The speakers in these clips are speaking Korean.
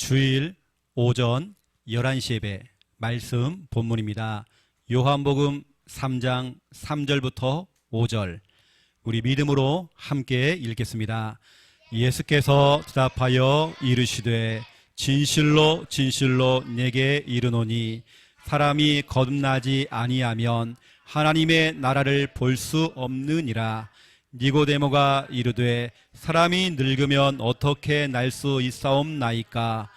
주일 오전 11시 예배 말씀 본문입니다. 요한복음 3장 3절부터 5절 우리 믿음으로 함께 읽겠습니다. 예수께서 대답하여 이르시되 진실로 진실로 내게 이르노니 사람이 거듭나지 아니하면 하나님의 나라를 볼 수 없느니라. 니고데모가 이르되 사람이 늙으면 어떻게 날 수 있사옵나이까?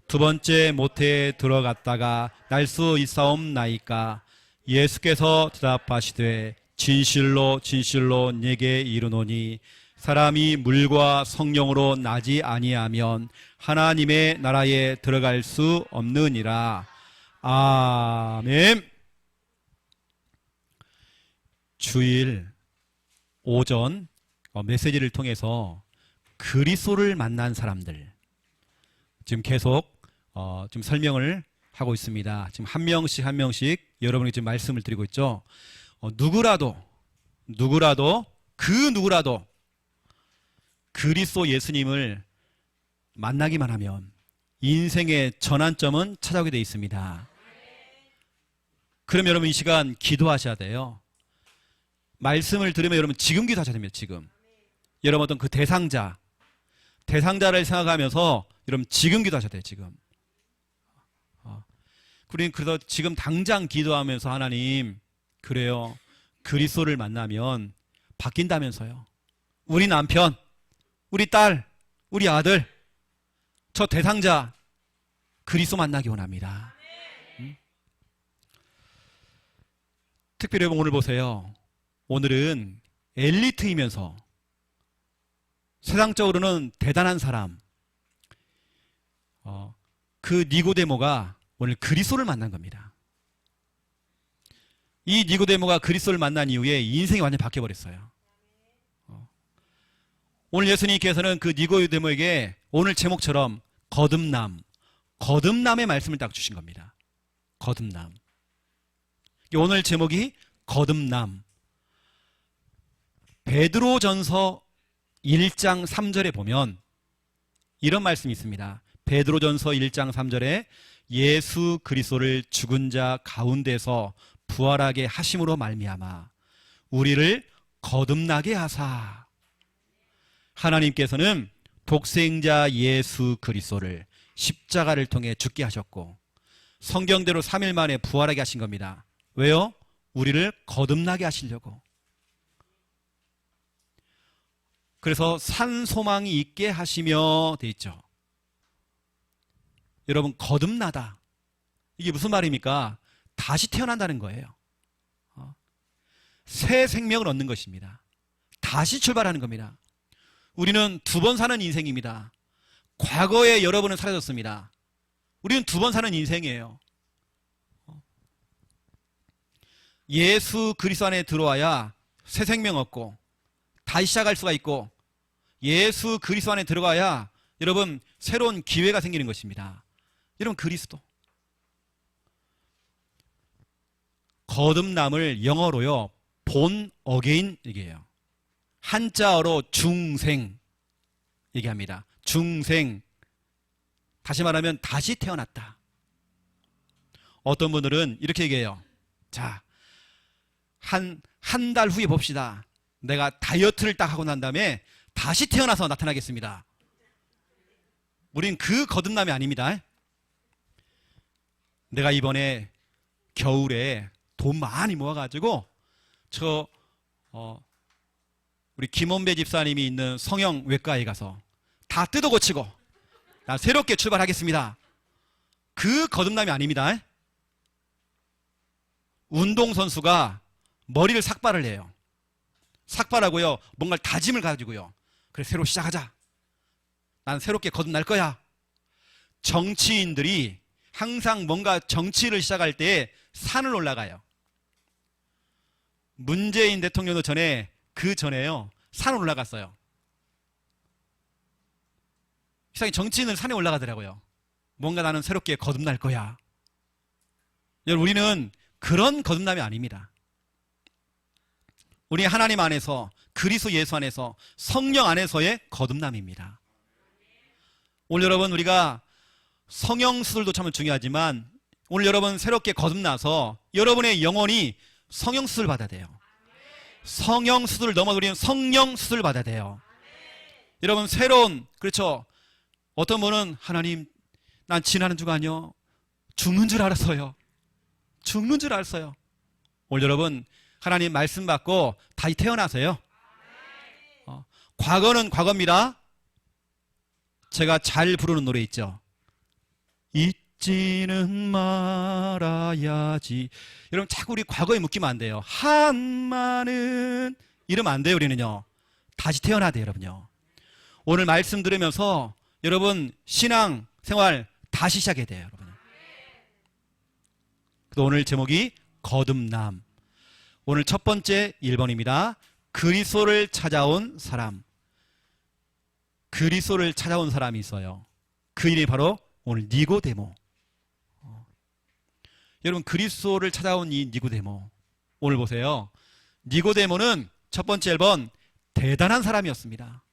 두 번째 모태에 들어갔다가 날 수 있사옵나이까? 예수께서 대답하시되 진실로 진실로 내게 이르노니 사람이 물과 성령으로 나지 아니하면 하나님의 나라에 들어갈 수 없느니라. 아멘. 주일 오전 메시지를 통해서 그리스도를 만난 사람들 지금 계속 지금 설명을 하고 있습니다. 지금 한 명씩 여러분이 지금 말씀을 드리고 있죠. 누구라도 그리스도 예수님을 만나기만 하면 인생의 전환점은 찾아오게 되어 있습니다. 그럼 여러분 이 시간 기도하셔야 돼요. 말씀을 들으면 여러분 지금 기도하셔야 됩니다. 지금 여러분 어떤 그 대상자를 생각하면서 여러분 지금 기도하셔야 돼요. 지금 그래서 지금 당장 기도하면서 하나님 그래요 그리스도를 만나면 바뀐다면서요. 우리 남편, 우리 딸, 우리 아들 저 대상자 그리스도 만나기 원합니다. 특별히 여러분 오늘 보세요. 오늘은 엘리트이면서 세상적으로는 대단한 사람 그 니고데모가 오늘 그리스도를 만난 겁니다. 이 니고데모가 그리스도를 만난 이후에 인생이 완전히 바뀌어버렸어요. 오늘 예수님께서는 그 니고데모에게 오늘 제목처럼 거듭남의 말씀을 딱 주신 겁니다. 거듭남. 오늘 제목이 거듭남. 베드로전서 1장 3절에 보면 이런 말씀이 있습니다. 베드로전서 1장 3절에 예수 그리스도를 죽은 자 가운데서 부활하게 하심으로 말미암아 우리를 거듭나게 하사. 하나님께서는 독생자 예수 그리스도를 십자가를 통해 죽게 하셨고 성경대로 3일 만에 부활하게 하신 겁니다. 왜요? 우리를 거듭나게 하시려고. 그래서 산 소망이 있게 하시며 돼 있죠. 여러분 거듭나다 이게 무슨 말입니까? 다시 태어난다는 거예요. 새 생명을 얻는 것입니다. 다시 출발하는 겁니다. 우리는 두 번 사는 인생입니다. 과거에 여러분은 사라졌습니다. 우리는 두 번 사는 인생이에요. 예수 그리스도 안에 들어와야 새 생명 얻고 다시 시작할 수가 있고 예수 그리스도 안에 들어가야 여러분 새로운 기회가 생기는 것입니다. 여러분 그리스도 거듭남을 영어로요 본 어게인 얘기해요. 한자어로 중생 얘기합니다. 중생 다시 말하면 다시 태어났다. 어떤 분들은 이렇게 얘기해요. 자, 한 달 후에 봅시다. 내가 다이어트를 딱 하고 난 다음에 다시 태어나서 나타나겠습니다. 우린 그 거듭남이 아닙니다. 내가 이번에 겨울에 돈 많이 모아가지고 우리 김원배 집사님이 있는 성형외과에 가서 다 뜯어 고치고 난 새롭게 출발하겠습니다. 그 거듭남이 아닙니다. 운동선수가 머리를 삭발을 해요. 삭발하고요 뭔가를 다짐을 가지고요 그래 새로 시작하자. 난 새롭게 거듭날 거야. 정치인들이 항상 뭔가 정치를 시작할 때 산을 올라가요. 문재인 대통령도 그 전에요 산을 올라갔어요. 이상하게 정치인은 산에 올라가더라고요. 뭔가 나는 새롭게 거듭날 거야. 여러분 우리는 그런 거듭남이 아닙니다. 우리 하나님 안에서 그리스도 예수 안에서 성령 안에서의 거듭남입니다. 오늘 여러분 우리가 성형수술도 참 중요하지만 오늘 여러분 새롭게 거듭나서 여러분의 영혼이 성형수술 받아야 돼요. 성형수술을 넘어버리면 성령수술 받아야 돼요. 여러분 새로운, 그렇죠, 어떤 분은 하나님 난 지나는 주간요 죽는 줄 알았어요. 죽는 줄 알았어요. 오늘 여러분 하나님 말씀 받고 다시 태어나세요. 과거는 과거입니다. 제가 잘 부르는 노래 있죠. 잊지는 말아야지. 여러분 자꾸 우리 과거에 묶이면 안 돼요. 한마는 이러면 안 돼요. 우리는요 다시 태어나야 돼요. 여러분요 오늘 말씀 들으면서 여러분 신앙 생활 다시 시작해야 돼요. 여러분. 오늘 제목이 거듭남. 오늘 첫 번째 1번입니다. 그리스도를 찾아온 사람. 그리스도를 찾아온 사람이 있어요. 그 이름이 바로 오늘 니고데모. 여러분 그리스도를 찾아온 이 니고데모, 오늘 보세요. 니고데모는 첫 번째 1번 대단한 사람이었습니다.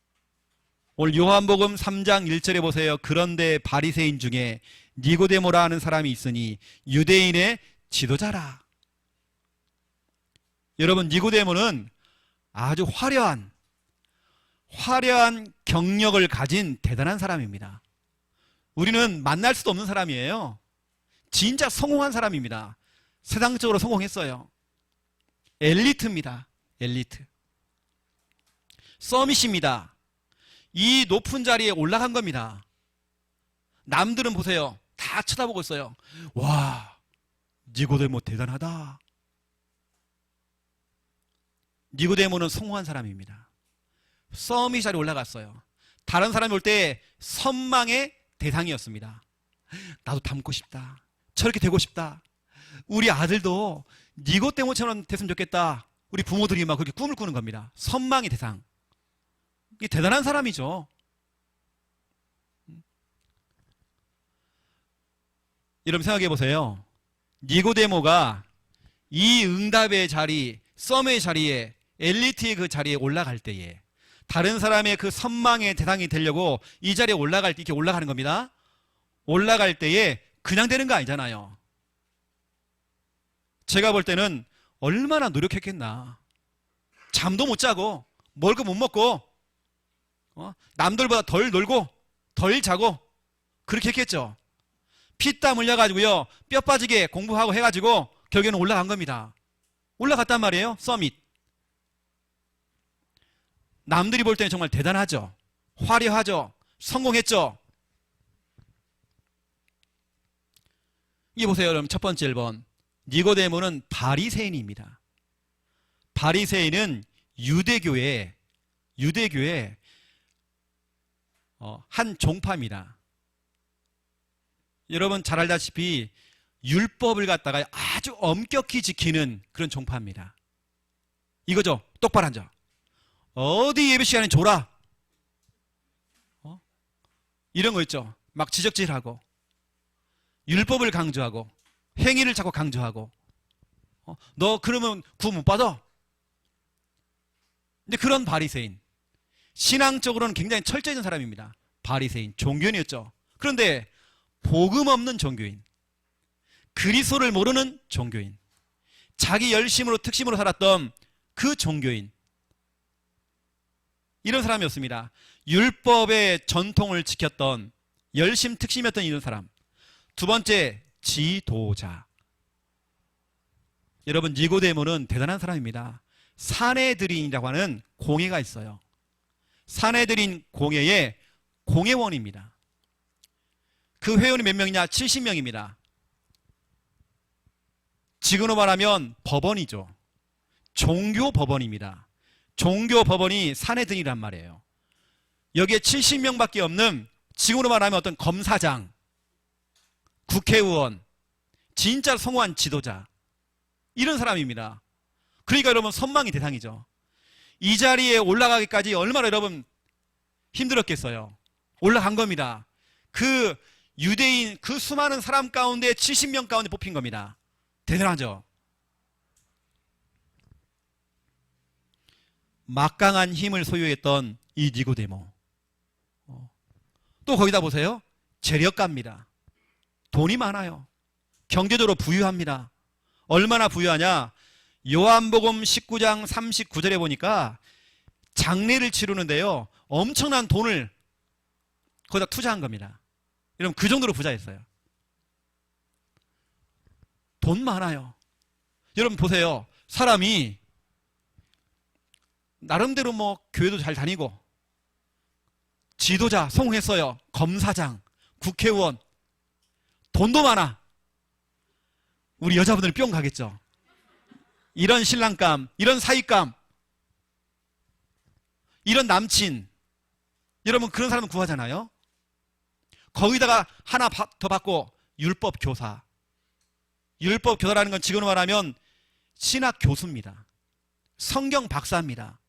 오늘 요한복음 3장 1절에 보세요. 그런데 바리새인 중에 니고데모라 하는 사람이 있으니 유대인의 지도자라. 여러분 니고데모는 아주 화려한 경력을 가진 대단한 사람입니다. 우리는 만날 수도 없는 사람이에요. 진짜 성공한 사람입니다. 세상적으로 성공했어요. 엘리트입니다. 엘리트. 서밋입니다. 이 높은 자리에 올라간 겁니다. 남들은 보세요. 다 쳐다보고 있어요. 와, 니고데모 대단하다. 니고데모는 성공한 사람입니다. 서밋 자리에 올라갔어요. 다른 사람이 올 때 선망의 대상이었습니다. 나도 닮고 싶다. 저렇게 되고 싶다. 우리 아들도 니고데모처럼 됐으면 좋겠다. 우리 부모들이 막 그렇게 꿈을 꾸는 겁니다. 선망의 대상. 이게 대단한 사람이죠. 여러분 생각해 보세요. 니고데모가 이 응답의 자리, 썸의 자리에, 엘리트의 그 자리에 올라갈 때에 다른 사람의 그 선망의 대상이 되려고 이 자리에 올라갈 때 이렇게 올라가는 겁니다. 올라갈 때에 그냥 되는 거 아니잖아요. 제가 볼 때는 얼마나 노력했겠나. 잠도 못 자고 먹을 거 못 먹고 남들보다 덜 놀고 덜 자고 그렇게 했겠죠. 피땀 흘려가지고요 뼈 빠지게 공부하고 해가지고 결국에는 올라간 겁니다. 올라갔단 말이에요. 서밋. 남들이 볼 때는 정말 대단하죠. 화려하죠. 성공했죠. 이게 보세요. 여러분 첫 번째 1번 니고데모는 바리새인입니다. 바리새인은 유대교의 한 종파입니다. 여러분 잘 알다시피 율법을 갖다가 아주 엄격히 지키는 그런 종파입니다. 이거죠. 똑바로 앉아. 어디 예배 시간에 졸아. 이런 거 있죠. 막 지적질하고 율법을 강조하고 행위를 자꾸 강조하고 너 그러면 구원 못 받아. 근데 그런 바리새인, 신앙적으로는 굉장히 철저해진 사람입니다. 바리새인, 종교인이었죠. 그런데 복음 없는 종교인, 그리스도를 모르는 종교인, 자기 열심으로 특심으로 살았던 그 종교인, 이런 사람이었습니다. 율법의 전통을 지켰던 열심 특심이었던 이런 사람. 두 번째, 지도자. 여러분 니고데모는 대단한 사람입니다. 사내들인이라고 하는 공회가 있어요. 사내들인 공회의 공회원입니다. 그 회원이 몇 명이냐? 70명입니다. 지금으로 말하면 법원이죠. 종교 법원입니다. 종교 법원이 사내들이란 말이에요. 여기에 70명밖에 없는, 지금으로 말하면 어떤 검사장, 국회의원, 진짜 성공한 지도자, 이런 사람입니다. 그러니까 여러분 선망의 대상이죠. 이 자리에 올라가기까지 얼마나 여러분 힘들었겠어요. 올라간 겁니다. 그 유대인, 그 수많은 사람 가운데 70명 가운데 뽑힌 겁니다. 대단하죠. 막강한 힘을 소유했던 이 니고데모. 또 거기다 보세요. 재력가입니다. 돈이 많아요. 경제적으로 부유합니다. 얼마나 부유하냐? 요한복음 19장 39절에 보니까 장례를 치르는데요, 엄청난 돈을 거기다 투자한 겁니다. 여러분, 그 정도로 부자였어요. 돈 많아요. 여러분 보세요. 사람이 나름대로 뭐 교회도 잘 다니고 지도자 성공했어요. 검사장, 국회의원, 돈도 많아. 우리 여자분들 뿅 가겠죠. 이런 신랑감, 이런 사위감, 이런 남친, 여러분 그런 사람은 구하잖아요. 거기다가 하나 더 받고 율법 교사. 율법 교사라는 건 지금으로 말하면 신학 교수입니다. 성경 박사입니다.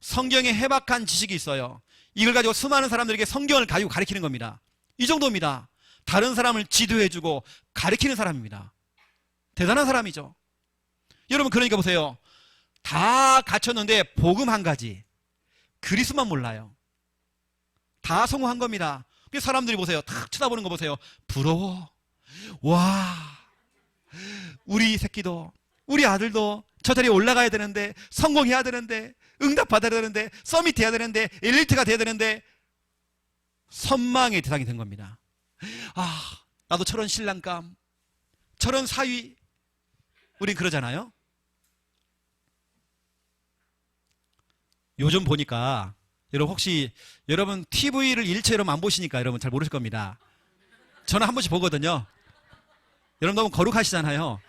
성경에 해박한 지식이 있어요. 이걸 가지고 수많은 사람들에게 성경을 가지고 가르치는 겁니다. 이 정도입니다. 다른 사람을 지도해주고 가르치는 사람입니다. 대단한 사람이죠. 여러분 그러니까 보세요. 다 갖췄는데 복음 한 가지, 그리스만 몰라요. 다 성공한 겁니다. 그래서 사람들이 보세요. 탁 쳐다보는 거 보세요. 부러워. 와, 우리 새끼도, 우리 아들도 저 자리에 올라가야 되는데, 성공해야 되는데, 응답 받아야 되는데, 서밋 해야 되는데, 엘리트가 돼야 되는데, 선망의 대상이 된 겁니다. 아, 나도 저런 신랑감, 저런 사위. 우린 그러잖아요. 요즘 보니까 여러분 혹시 여러분 TV를 일체 여러분 안 보시니까 여러분 잘 모르실 겁니다. 저는 한 번씩 보거든요. 여러분 너무 거룩하시잖아요.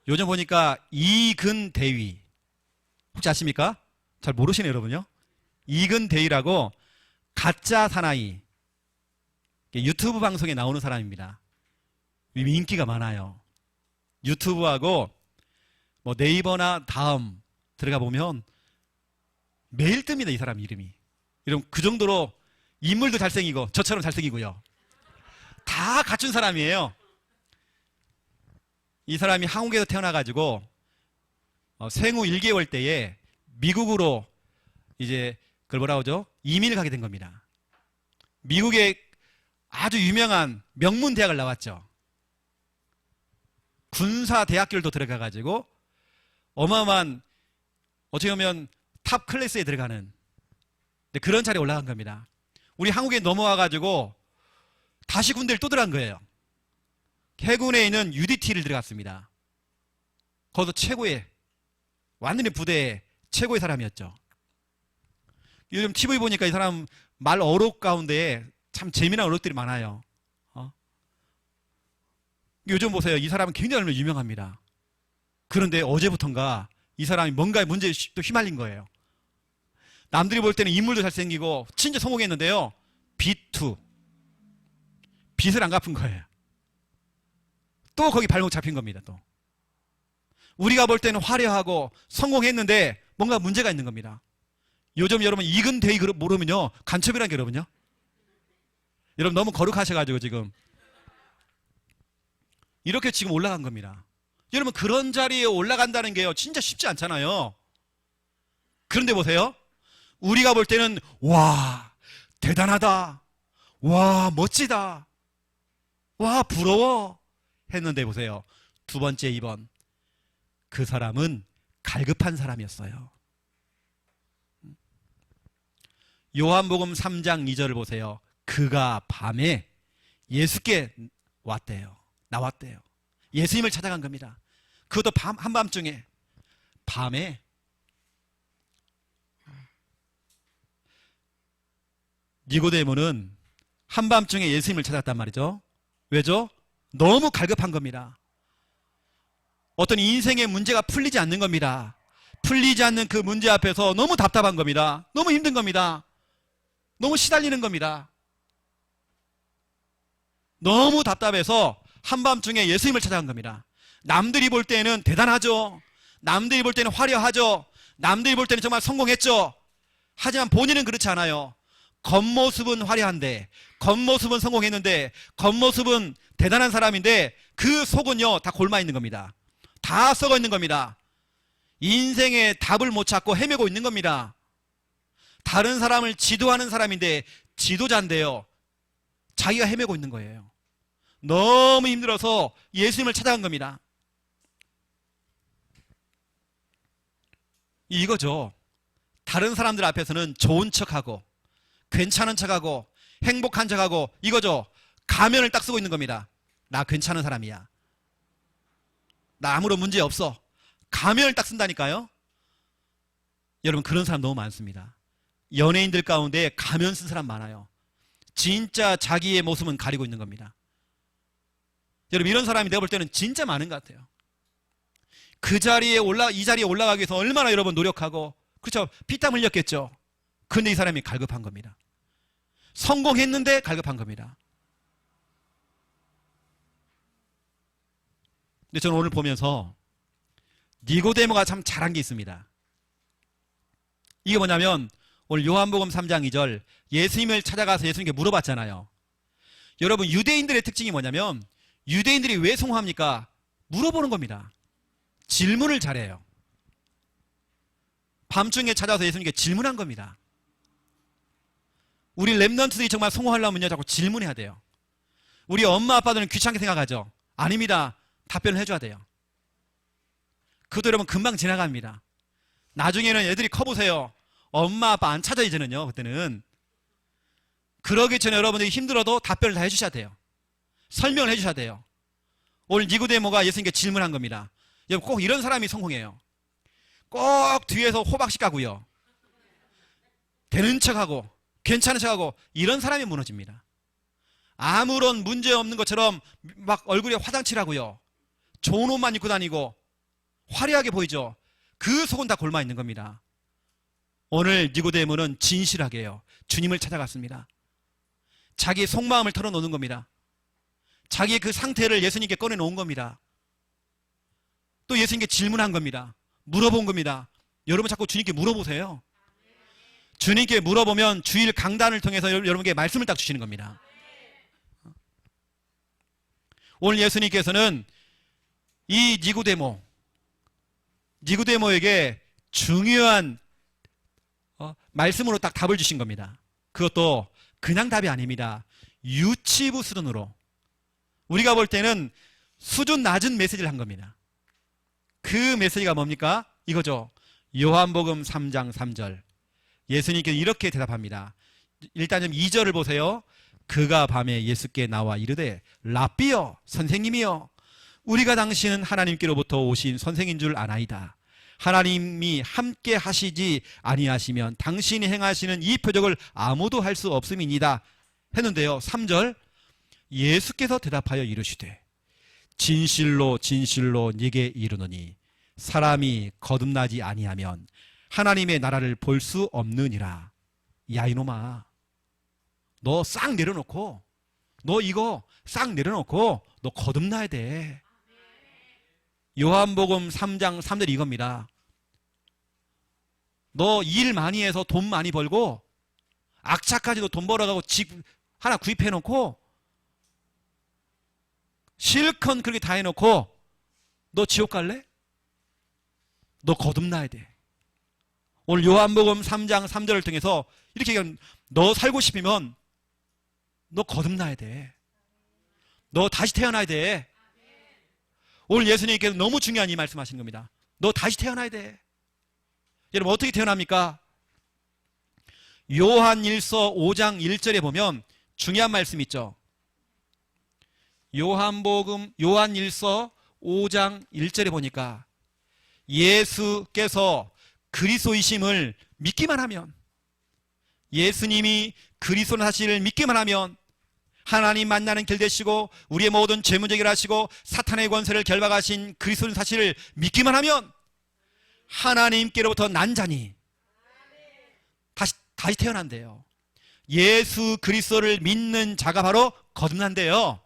요즘 보니까 이근대위 혹시 아십니까? 잘 모르시네요 여러분요. 이근대위라고 가짜 사나이 유튜브 방송에 나오는 사람입니다. 인기가 많아요. 유튜브하고 뭐 네이버나 다음 들어가 보면 매일 뜹니다. 이 사람 이름이. 여러분 그 정도로 인물도 잘생기고 저처럼 잘생기고요. 다 갖춘 사람이에요. 이 사람이 한국에서 태어나가지고 생후 1개월 때에 미국으로 이제 그걸 뭐라고 하죠? 이민을 가게 된 겁니다. 미국의 아주 유명한 명문 대학을 나왔죠. 군사대학교를 들어가가지고 어마어마한 어떻게 보면 탑 클래스에 들어가는 그런 자리에 올라간 겁니다. 우리 한국에 넘어와가지고 다시 군대를 또 들어간 거예요. 해군에 있는 UDT를 들어갔습니다. 거기서 최고의 완전히 부대의 최고의 사람이었죠. 요즘 TV 보니까 이 사람 말 어록 가운데에 참 재미난 어록들이 많아요. 요즘 보세요. 이 사람은 굉장히 유명합니다. 그런데 어제부턴가 이 사람이 뭔가 문제에 또 휘말린 거예요. 남들이 볼 때는 인물도 잘생기고 진짜 성공했는데요. 빚을 안 갚은 거예요. 또 거기 발목 잡힌 겁니다. 또 우리가 볼 때는 화려하고 성공했는데 뭔가 문제가 있는 겁니다. 요즘 여러분 이근대위 모르면요 간첩이라는 게 여러분요. 여러분 너무 거룩하셔가지고 지금 이렇게 지금 올라간 겁니다. 여러분 그런 자리에 올라간다는 게요 진짜 쉽지 않잖아요. 그런데 보세요. 우리가 볼 때는 와 대단하다, 와 멋지다, 와 부러워 했는데 보세요. 두 번째 2번 그 사람은 갈급한 사람이었어요. 요한복음 3장 2절을 보세요. 그가 밤에 예수께 나왔대요. 예수님을 찾아간 겁니다. 그것도 한밤중에 밤에. 니고데모는 한밤중에 예수님을 찾았단 말이죠. 왜죠? 너무 갈급한 겁니다. 어떤 인생의 문제가 풀리지 않는 겁니다. 풀리지 않는 그 문제 앞에서 너무 답답한 겁니다. 너무 힘든 겁니다. 너무 시달리는 겁니다. 너무 답답해서 한밤중에 예수님을 찾아간 겁니다. 남들이 볼 때는 대단하죠. 남들이 볼 때는 화려하죠. 남들이 볼 때는 정말 성공했죠. 하지만 본인은 그렇지 않아요. 겉모습은 화려한데, 겉모습은 성공했는데, 겉모습은 대단한 사람인데 그 속은요 다 골마 있는 겁니다. 다 썩어 있는 겁니다. 인생의 답을 못 찾고 헤매고 있는 겁니다. 다른 사람을 지도하는 사람인데 지도자인데요 자기가 헤매고 있는 거예요. 너무 힘들어서 예수님을 찾아간 겁니다. 이거죠. 다른 사람들 앞에서는 좋은 척하고 괜찮은 척하고 행복한 척하고 이거죠. 가면을 딱 쓰고 있는 겁니다. 나 괜찮은 사람이야. 나 아무런 문제 없어. 가면을 딱 쓴다니까요. 여러분 그런 사람 너무 많습니다. 연예인들 가운데 가면 쓴 사람 많아요. 진짜 자기의 모습은 가리고 있는 겁니다. 여러분 이런 사람이 내가 볼 때는 진짜 많은 것 같아요. 이 자리에 올라가기 위해서 얼마나 여러분 노력하고 그렇죠. 피땀 흘렸겠죠. 그런데 이 사람이 갈급한 겁니다. 성공했는데 갈급한 겁니다. 근데 저는 오늘 보면서 니고데모가 참 잘한 게 있습니다. 이게 뭐냐면 오늘 요한복음 3장 2절 예수님을 찾아가서 예수님께 물어봤잖아요. 여러분 유대인들의 특징이 뭐냐면 유대인들이 왜 성공합니까? 물어보는 겁니다. 질문을 잘해요. 밤중에 찾아서 예수님께 질문한 겁니다. 우리 랩넌트들이 정말 성공하려면요 자꾸 질문해야 돼요. 우리 엄마 아빠들은 귀찮게 생각하죠. 아닙니다. 답변을 해줘야 돼요. 그것도 여러분 금방 지나갑니다. 나중에는 애들이 커보세요. 엄마 아빠 안 찾아 이제는요. 그때는 그러기 전에 여러분들이 힘들어도 답변을 다 해주셔야 돼요. 설명을 해주셔야 돼요. 오늘 니고데모가 예수님께 질문한 겁니다. 여러분 꼭 이런 사람이 성공해요. 꼭 뒤에서 호박씨 까고요. 되는 척하고 괜찮은 척하고 이런 사람이 무너집니다. 아무런 문제 없는 것처럼 막 얼굴에 화장칠하고요. 좋은 옷만 입고 다니고 화려하게 보이죠. 그 속은 다 골마 있는 겁니다. 오늘 니고데모는 진실하게요. 주님을 찾아갔습니다. 자기의 속마음을 털어놓는 겁니다. 자기의 그 상태를 예수님께 꺼내놓은 겁니다. 또 예수님께 질문한 겁니다. 물어본 겁니다. 여러분 자꾸 주님께 물어보세요. 주님께 물어보면 주일 강단을 통해서 여러분께 말씀을 딱 주시는 겁니다. 오늘 예수님께서는 이 니고데모에게 중요한 말씀으로 딱 답을 주신 겁니다. 그것도 그냥 답이 아닙니다. 유치부 수준으로 우리가 볼 때는 수준 낮은 메시지를 한 겁니다. 그 메시지가 뭡니까? 이거죠. 요한복음 3장 3절 예수님께서 이렇게 대답합니다. 일단 좀 2절을 보세요. 그가 밤에 예수께 나와 이르되 랍비여 선생님이여 우리가 당신은 하나님께로부터 오신 선생인 줄 아나이다. 하나님이 함께 하시지 아니하시면 당신이 행하시는 이 표적을 아무도 할 수 없음이니이다 했는데요. 3절 예수께서 대답하여 이르시되 진실로 진실로 네게 이르노니 사람이 거듭나지 아니하면 하나님의 나라를 볼 수 없느니라. 야 이놈아 너 싹 내려놓고 너 이거 싹 내려놓고 너 거듭나야 돼. 요한복음 3장 3절 이겁니다. 너 일 많이 해서 돈 많이 벌고 악착까지도 돈 벌어가고 집 하나 구입해놓고 실컷 그렇게 다 해놓고 너 지옥 갈래? 너 거듭나야 돼. 오늘 요한복음 3장 3절을 통해서 이렇게 얘기하면 너 살고 싶으면 너 거듭나야 돼. 너 다시 태어나야 돼. 오늘 예수님께서 너무 중요한 이 말씀하시는 겁니다. 너 다시 태어나야 돼. 여러분 어떻게 태어납니까? 요한일서 5장 1절에 보면 중요한 말씀 있죠. 요한일서 5장 1절에 보니까 예수께서 그리스도이심을 믿기만 하면 예수님이 그리스도 사실을 믿기만 하면 하나님 만나는 길 되시고 우리의 모든 죄 문제 해결하시고 사탄의 권세를 결박하신 그리스도 사실을 믿기만 하면 하나님께로부터 난 자니 다시 태어난대요. 예수 그리스도를 믿는 자가 바로 거듭난대요.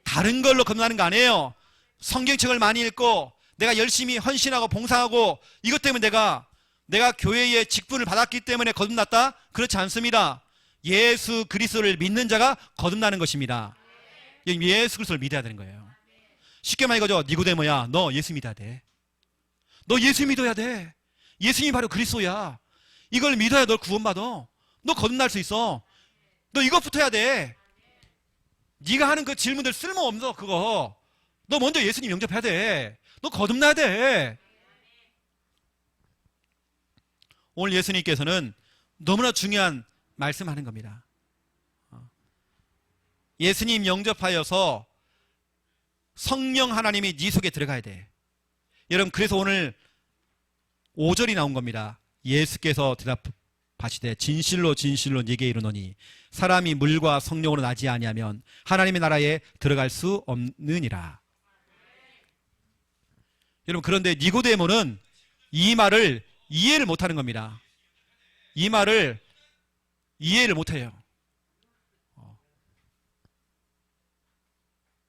다른 걸로 거듭나는 거 아니에요. 성경책을 많이 읽고 내가 열심히 헌신하고 봉사하고 이것 때문에 내가 교회의 직분을 받았기 때문에 거듭났다? 그렇지 않습니다. 예수 그리스도를 믿는 자가 거듭나는 것입니다. 예수 그리스도를 믿어야 되는 거예요. 쉽게 말해 이거죠. 니고데모야 너 예수 믿어야 돼. 너 예수 믿어야 돼. 예수님이 바로 그리스도야. 이걸 믿어야 널 구원받아. 너 거듭날 수 있어. 너 이것부터 해야 돼. 네가 하는 그 질문들 쓸모없어. 그거 너 먼저 예수님 영접해야 돼. 너 거듭나야 돼. 오늘 예수님께서는 너무나 중요한 말씀하는 겁니다. 예수님 영접하여서 성령 하나님이 네 속에 들어가야 돼. 여러분, 그래서 오늘 5절이 나온 겁니다. 예수께서 대답하시되 진실로 진실로 네게 이르노니 사람이 물과 성령으로 나지 아니하면 하나님의 나라에 들어갈 수 없느니라. 여러분, 그런데 니고데모는 이 말을 이해를 못하는 겁니다. 이 말을 이해를 못해요.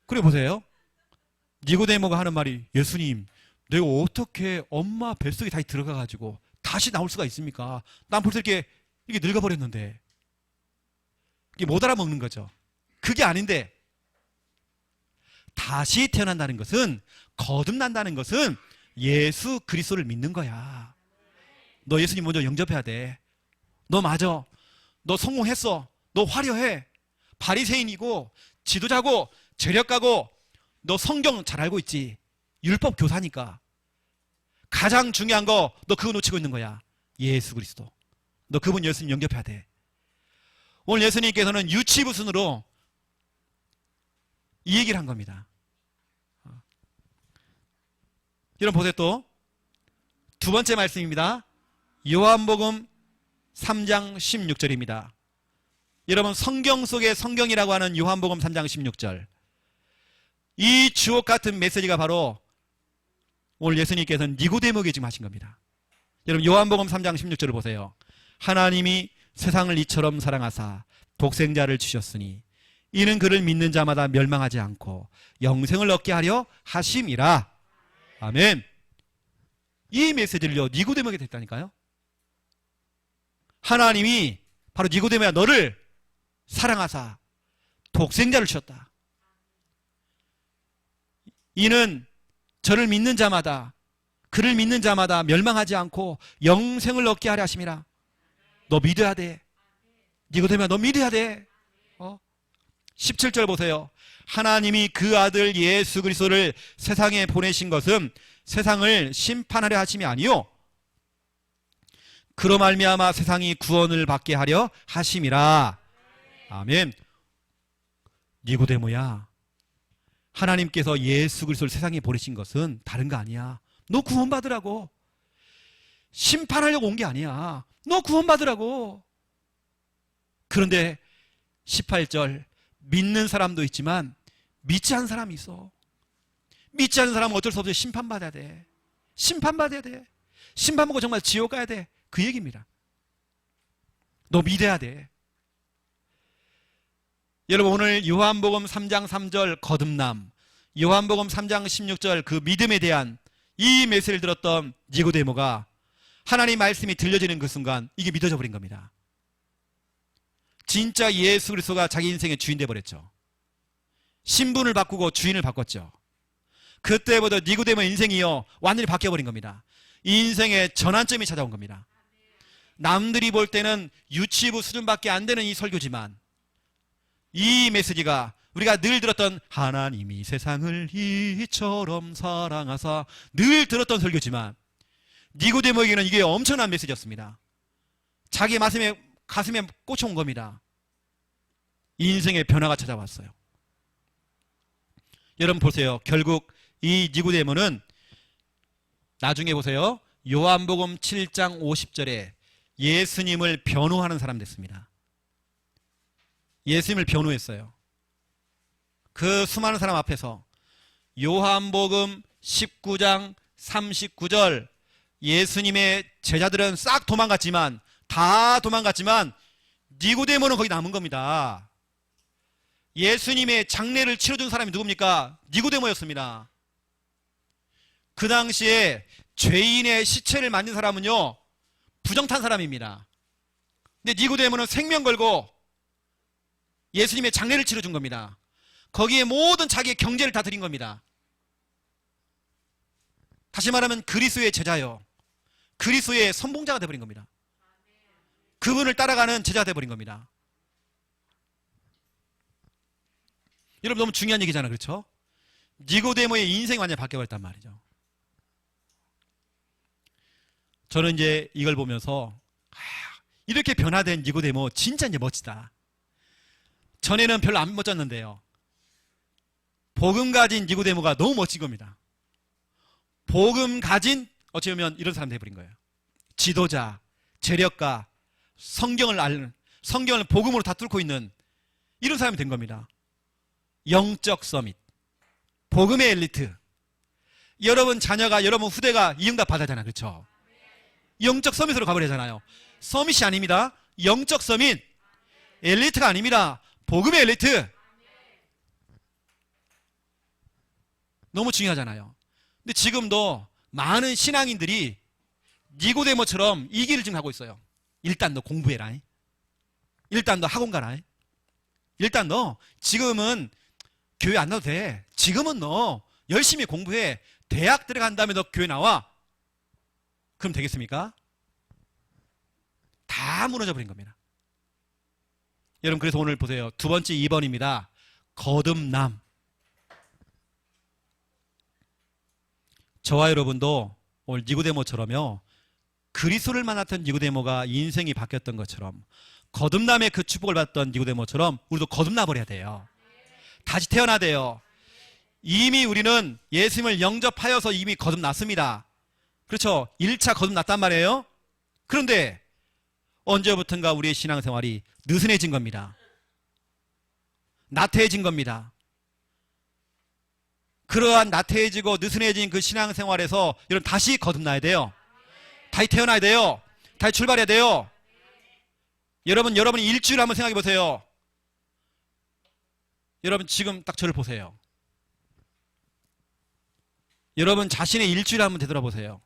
그래 보세요. 니고데모가 하는 말이, 예수님, 내가 어떻게 엄마 뱃속에 다시 들어가가지고 다시 나올 수가 있습니까? 난 벌써 이렇게 늙어버렸는데. 이게 못 알아먹는 거죠. 그게 아닌데, 다시 태어난다는 것은, 거듭난다는 것은 예수 그리스도를 믿는 거야. 너 예수님 먼저 영접해야 돼. 너 맞아. 너 성공했어. 너 화려해. 바리새인이고 지도자고 재력가고 너 성경 잘 알고 있지. 율법 교사니까. 가장 중요한 거 너 그거 놓치고 있는 거야. 예수 그리스도. 너 그분 예수님 영접해야 돼. 오늘 예수님께서는 유치부 순으로 이 얘기를 한 겁니다. 여러분 보세요. 또 두 번째 말씀입니다. 요한복음 3장 16절입니다. 여러분, 성경 속의 성경이라고 하는 요한복음 3장 16절, 이 주옥 같은 메시지가 바로 오늘 예수님께서는 니고데모에게 지금 하신 겁니다. 여러분, 요한복음 3장 16절을 보세요. 하나님이 세상을 이처럼 사랑하사 독생자를 주셨으니 이는 그를 믿는 자마다 멸망하지 않고 영생을 얻게 하려 하심이라. 아멘. 이 메시지를요, 니고데모에게 됐다니까요. 하나님이 바로 니고데모야, 너를 사랑하사 독생자를 주셨다. 이는 저를 믿는 자마다, 그를 믿는 자마다 멸망하지 않고 영생을 얻게 하려 하심이라. 너 믿어야 돼. 니고데모야, 너 믿어야 돼. 17절 보세요. 하나님이 그 아들 예수 그리스도를 세상에 보내신 것은 세상을 심판하려 하심이 아니요 그로 말미암아 세상이 구원을 받게 하려 하심이라. 아멘. 니고데모야, 하나님께서 예수 그리스도를 세상에 보내신 것은 다른 거 아니야. 너 구원받으라고. 심판하려고 온 게 아니야. 너 구원받으라고. 그런데 18절, 믿는 사람도 있지만 믿지 않는 사람이 있어. 믿지 않는 사람은 어쩔 수 없이 심판받아야 돼. 심판받아야 돼. 심판받고 정말 지옥 가야 돼. 그 얘기입니다. 너 믿어야 돼. 여러분, 오늘 요한복음 3장 3절 거듭남, 요한복음 3장 16절 그 믿음에 대한 이 메시지를 들었던 니고데모가 하나님 말씀이 들려지는 그 순간 이게 믿어져 버린 겁니다. 진짜 예수 그리스도가 자기 인생의 주인 되어버렸죠. 신분을 바꾸고 주인을 바꿨죠. 그때부터 니고데모 인생이요 완전히 바뀌어버린 겁니다. 이 인생의 전환점이 찾아온 겁니다. 남들이 볼 때는 유치부 수준밖에 안 되는 이 설교지만, 이 메시지가 우리가 늘 들었던 하나님이 세상을 이처럼 사랑하사 늘 들었던 설교지만, 니고데모에게는 이게 엄청난 메시지였습니다. 자기 가슴에 꽂혀온 겁니다. 인생의 변화가 찾아왔어요. 여러분 보세요. 결국 이 니고데모는 나중에 보세요. 요한복음 7장 50절에 예수님을 변호하는 사람 됐습니다. 예수님을 변호했어요. 그 수많은 사람 앞에서 요한복음 19장 39절, 예수님의 제자들은 싹 도망갔지만, 다 도망갔지만 니고데모는 거기 남은 겁니다. 예수님의 장례를 치러준 사람이 누굽니까? 니고데모였습니다. 그 당시에 죄인의 시체를 만진 사람은요 부정탄 사람입니다. 근데 니고데모는 생명 걸고 예수님의 장례를 치러준 겁니다. 거기에 모든 자기의 경제를 다 드린 겁니다. 다시 말하면 그리스도의 제자요, 그리스도의 선봉자가 되어버린 겁니다. 그분을 따라가는 제자가 되어버린 겁니다. 여러분 너무 중요한 얘기잖아요. 그렇죠? 니고데모의 인생이 완전히 바뀌어버렸단 말이죠. 저는 이제 이걸 보면서 이렇게 변화된 니고데모 진짜 이제 멋지다. 전에는 별로 안 멋졌는데요. 복음 가진 니고데모가 너무 멋진 겁니다. 복음 가진 어찌 보면 이런 사람 돼버린 거예요. 지도자, 재력가, 성경을 복음으로 다 뚫고 있는 이런 사람이 된 겁니다. 영적 서밋, 복음의 엘리트. 여러분 자녀가, 여러분 후대가 이 응답 받아잖아요. 그렇죠? 영적 서밋으로 가버리잖아요. 서밋이 아닙니다. 영적 서밋. 엘리트가 아닙니다. 복음의 엘리트. 너무 중요하잖아요. 근데 지금도 많은 신앙인들이 니고데모처럼 이 길을 지금 하고 있어요. 일단 너 공부해라. 일단 너 학원 가라. 일단 너 지금은 교회 안 나도 돼. 지금은 너 열심히 공부해. 대학 들어간 다음에 너 교회 나와. 그럼 되겠습니까? 다 무너져 버린 겁니다. 여러분 그래서 오늘 보세요. 두 번째 2번입니다. 거듭남. 저와 여러분도 오늘 니고데모처럼요. 그리스도를 만났던 니고데모가 인생이 바뀌었던 것처럼 거듭남의 그 축복을 받던 니고데모처럼 우리도 거듭나 버려야 돼요. 다시 태어나야 돼요. 이미 우리는 예수님을 영접하여서 이미 거듭났습니다. 그렇죠? 1차 거듭났단 말이에요. 그런데 언제부턴가 우리의 신앙생활이 느슨해진 겁니다. 나태해진 겁니다. 그러한 나태해지고 느슨해진 그 신앙생활에서 여러분 다시 거듭나야 돼요. 다시 태어나야 돼요. 다시 출발해야 돼요. 여러분이 일주일 한번 생각해 보세요. 여러분 지금 딱 저를 보세요. 여러분 자신의 일주일 한번 되돌아보세요.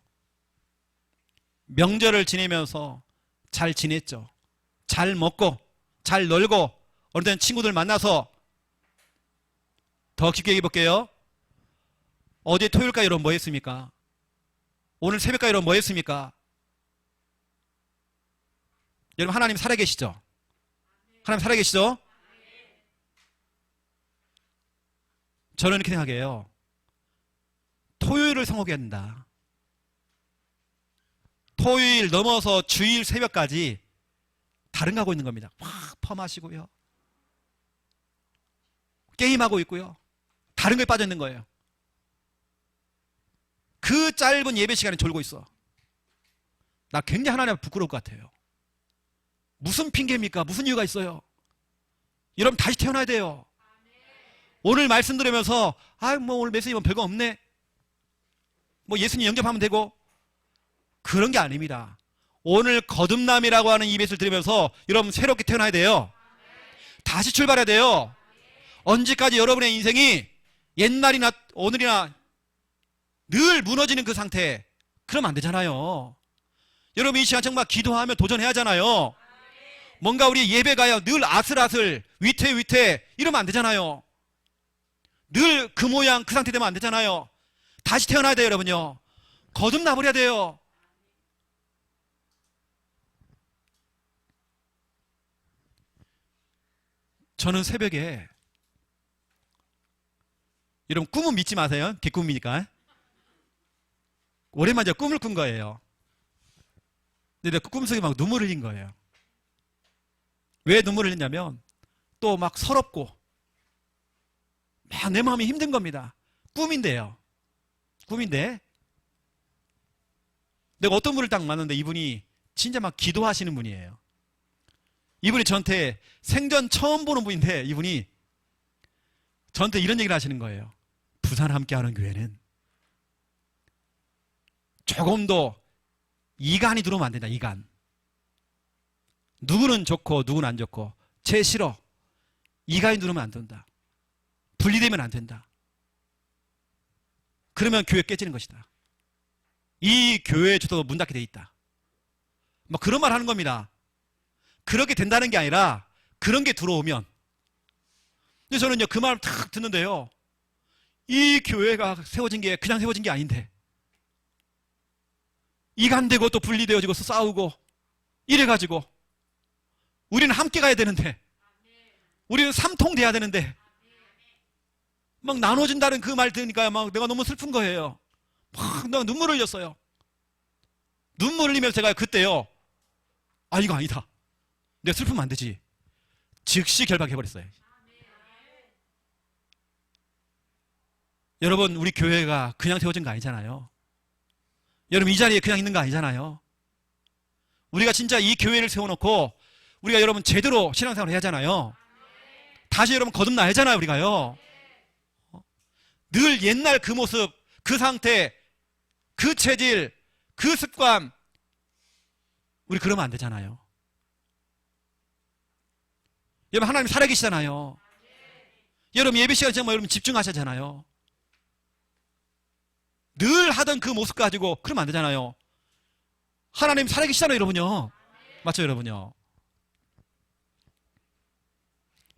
명절을 지내면서 잘 지냈죠. 잘 먹고 잘 놀고 어느 때는 친구들 만나서 더 깊게 얘기해 볼게요. 어제 토요일까지 여러분 뭐 했습니까? 오늘 새벽까지 여러분 뭐 했습니까? 여러분 하나님 살아계시죠? 하나님 살아계시죠? 저는 이렇게 생각해요. 토요일을 성공해야 된다. 토요일 넘어서 주일 새벽까지 다른 거 하고 있는 겁니다. 확 퍼마시고요. 게임하고 있고요. 다른 거에 빠져 있는 거예요. 그 짧은 예배 시간에 졸고 있어. 나 굉장히 하나님 앞에 부끄러울 것 같아요. 무슨 핑계입니까? 무슨 이유가 있어요? 여러분 다시 태어나야 돼요. 오늘 말씀 들으면서 뭐 오늘 메시지면 별거 없네. 뭐 예수님 영접하면 되고 그런 게 아닙니다. 오늘 거듭남이라고 하는 이 메시지를 들으면서 여러분 새롭게 태어나야 돼요. 다시 출발해야 돼요. 언제까지 여러분의 인생이 옛날이나 오늘이나 늘 무너지는 그 상태, 그러면 안 되잖아요. 여러분 이 시간 정말 기도하며 도전해야 하잖아요. 뭔가 우리 예배 가요 늘 아슬아슬 위태 이러면 안 되잖아요. 늘 그 모양 그 상태 되면 안 되잖아요. 다시 태어나야 돼요. 여러분요. 거듭나 버려야 돼요. 저는 새벽에 여러분 꿈은 믿지 마세요. 개꿈이니까. 오랜만에 꿈을 꾼 거예요. 근데 그 꿈속에 막 눈물을 흘린 거예요. 왜 눈물을 흘렸냐면 또 막 서럽고 막 내 마음이 힘든 겁니다. 꿈인데요. 꿈인데 내가 어떤 분을 딱 만났는데 이분이 진짜 막 기도하시는 분이에요. 이분이 저한테 생전 처음 보는 분인데 이분이 저한테 이런 얘기를 하시는 거예요. 부산 함께하는 교회는 조금도 이간이 들어오면 안 된다. 이간. 누구는 좋고 누구는 안 좋고 쟤 싫어. 이간이 들어오면 안 된다. 분리되면 안 된다. 그러면 교회 깨지는 것이다. 이 교회의 주도가 문 닫게 돼 있다. 막 그런 말 하는 겁니다. 그렇게 된다는 게 아니라 그런 게 들어오면. 근데 저는 이제 그 말을 탁 듣는데요. 이 교회가 세워진 게 그냥 세워진 게 아닌데 이간되고 또 분리되어지고 싸우고 이래가지고 우리는 함께 가야 되는데 우리는 삼통돼야 되는데 막 나눠진다는 그 말 들으니까 막 내가 너무 슬픈 거예요. 막 내가 눈물을 흘렸어요. 눈물 흘리면서 제가 그때요, 아 이거 아니다, 내가 슬프면 안 되지, 즉시 결박해버렸어요. 여러분, 우리 교회가 그냥 세워진 거 아니잖아요. 여러분, 이 자리에 그냥 있는 거 아니잖아요. 우리가 진짜 이 교회를 세워놓고 우리가 여러분 제대로 신앙생활을 해야 하잖아요. 다시 여러분 거듭나야 하잖아요. 우리가요, 늘 옛날 그 모습, 그 상태, 그 체질, 그 습관, 우리 그러면 안 되잖아요. 여러분, 하나님 살아계시잖아요. 여러분, 예배 시간에 정말 여러분 집중하시잖아요. 늘 하던 그 모습 가지고 그러면 안 되잖아요. 하나님 살아계시잖아요, 여러분요. 맞죠, 여러분요?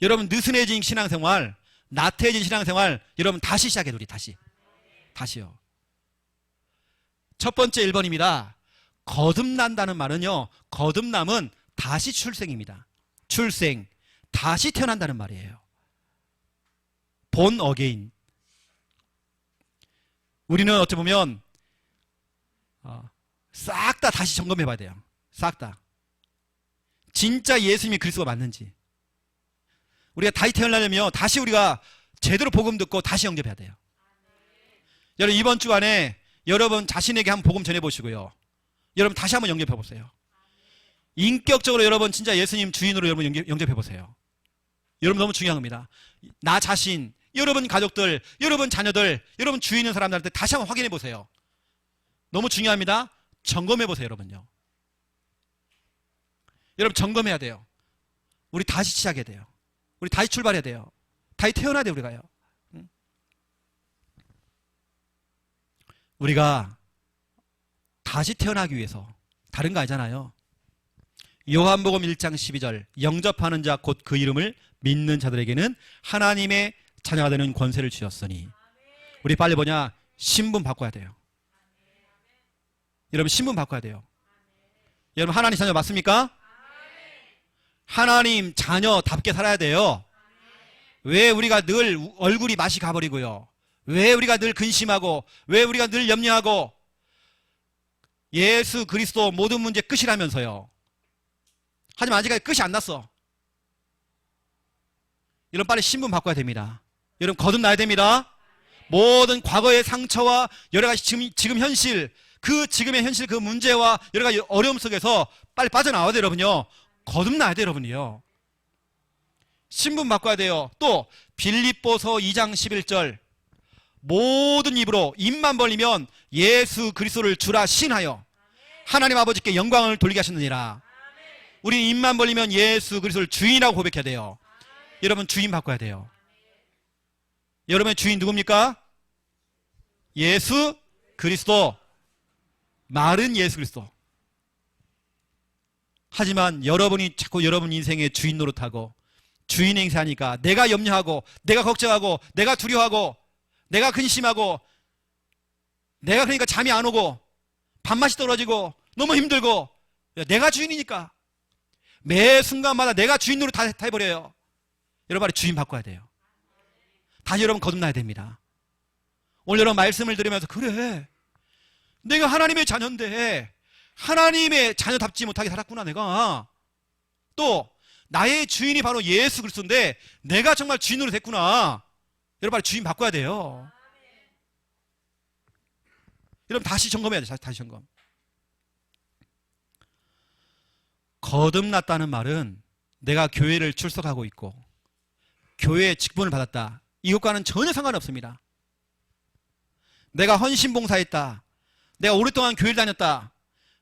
여러분, 느슨해진 신앙생활, 나태해진 신앙생활, 여러분 다시 시작해요. 우리 다시요. 첫 번째 1번입니다. 거듭난다는 말은요, 거듭남은 다시 출생입니다. 출생, 다시 태어난다는 말이에요. 본 어게인. 우리는 어찌 보면 싹 다 다시 점검해 봐야 돼요. 싹 다. 진짜 예수님이 그리스도가 맞는지. 우리가 다시 태어나려면 다시 우리가 제대로 복음 듣고 다시 영접해야 돼요. 여러분, 이번 주간에 여러분 자신에게 한번 복음 전해보시고요, 여러분 다시 한번 영접해보세요. 인격적으로 여러분 진짜 예수님 주인으로 여러분 영접해보세요. 여러분, 너무 중요한 겁니다. 나 자신, 여러분 가족들, 여러분 자녀들, 여러분 주위 있는 사람들한테 다시 한번 확인해보세요. 너무 중요합니다. 점검해보세요. 여러분요, 여러분 점검해야 돼요. 우리 다시 시작해야 돼요. 우리 다시 출발해야 돼요. 다시 태어나야 돼요. 우리가요. 우리가 다시 태어나기 위해서 다른 거 아니잖아요. 요한복음 1장 12절, 영접하는 자 곧 그 이름을 믿는 자들에게는 하나님의 자녀가 되는 권세를 주셨으니. 우리 빨리 뭐냐? 신분 바꿔야 돼요. 여러분, 신분 바꿔야 돼요. 여러분, 하나님 자녀 맞습니까? 하나님 자녀답게 살아야 돼요. 왜 우리가 늘 얼굴이 맛이 가버리고요, 왜 우리가 늘 근심하고, 왜 우리가 늘 염려하고, 예수 그리스도 모든 문제 끝이라면서요. 하지만 아직까지 끝이 안 났어. 여러분, 빨리 신분 바꿔야 됩니다. 여러분, 거듭나야 됩니다. 모든 과거의 상처와 여러 가지 지금 현실, 그 지금의 현실, 그 문제와 여러 가지 어려움 속에서 빨리 빠져나와야 돼요. 여러분요, 거듭나야 돼요. 여러분이요, 신분 바꿔야 돼요. 또 빌립보서 2장 11절, 모든 입으로 입만 벌리면 예수 그리스도를 주라 신하여 하나님 아버지께 영광을 돌리게 하셨느니라. 우리 입만 벌리면 예수 그리스도를 주인이라고 고백해야 돼요. 여러분, 주인 바꿔야 돼요. 여러분의 주인 누굽니까? 예수 그리스도. 말은 예수 그리스도. 하지만 여러분이 자꾸 여러분 인생의 주인 노릇하고 주인 행세하니까 내가 염려하고, 내가 걱정하고, 내가 두려워하고, 내가 근심하고, 내가 그러니까 잠이 안 오고, 밥맛이 떨어지고, 너무 힘들고, 내가 주인이니까 매 순간마다 내가 주인 노릇 다 해버려요. 여러분, 빨리 주인 바꿔야 돼요. 다시 여러분 거듭나야 됩니다. 오늘 여러분 말씀을 들으면서, 그래, 내가 하나님의 자녀인데 하나님의 자녀답지 못하게 살았구나 내가. 또 나의 주인이 바로 예수 그리스도인데 내가 정말 주인으로 됐구나. 여러분, 빨리 주인 바꿔야 돼요. 여러분, 다시 점검해야 돼요. 다시 점검. 거듭났다는 말은 내가 교회를 출석하고 있고 교회의 직분을 받았다, 이것과는 전혀 상관없습니다. 내가 헌신봉사했다, 내가 오랫동안 교회를 다녔다,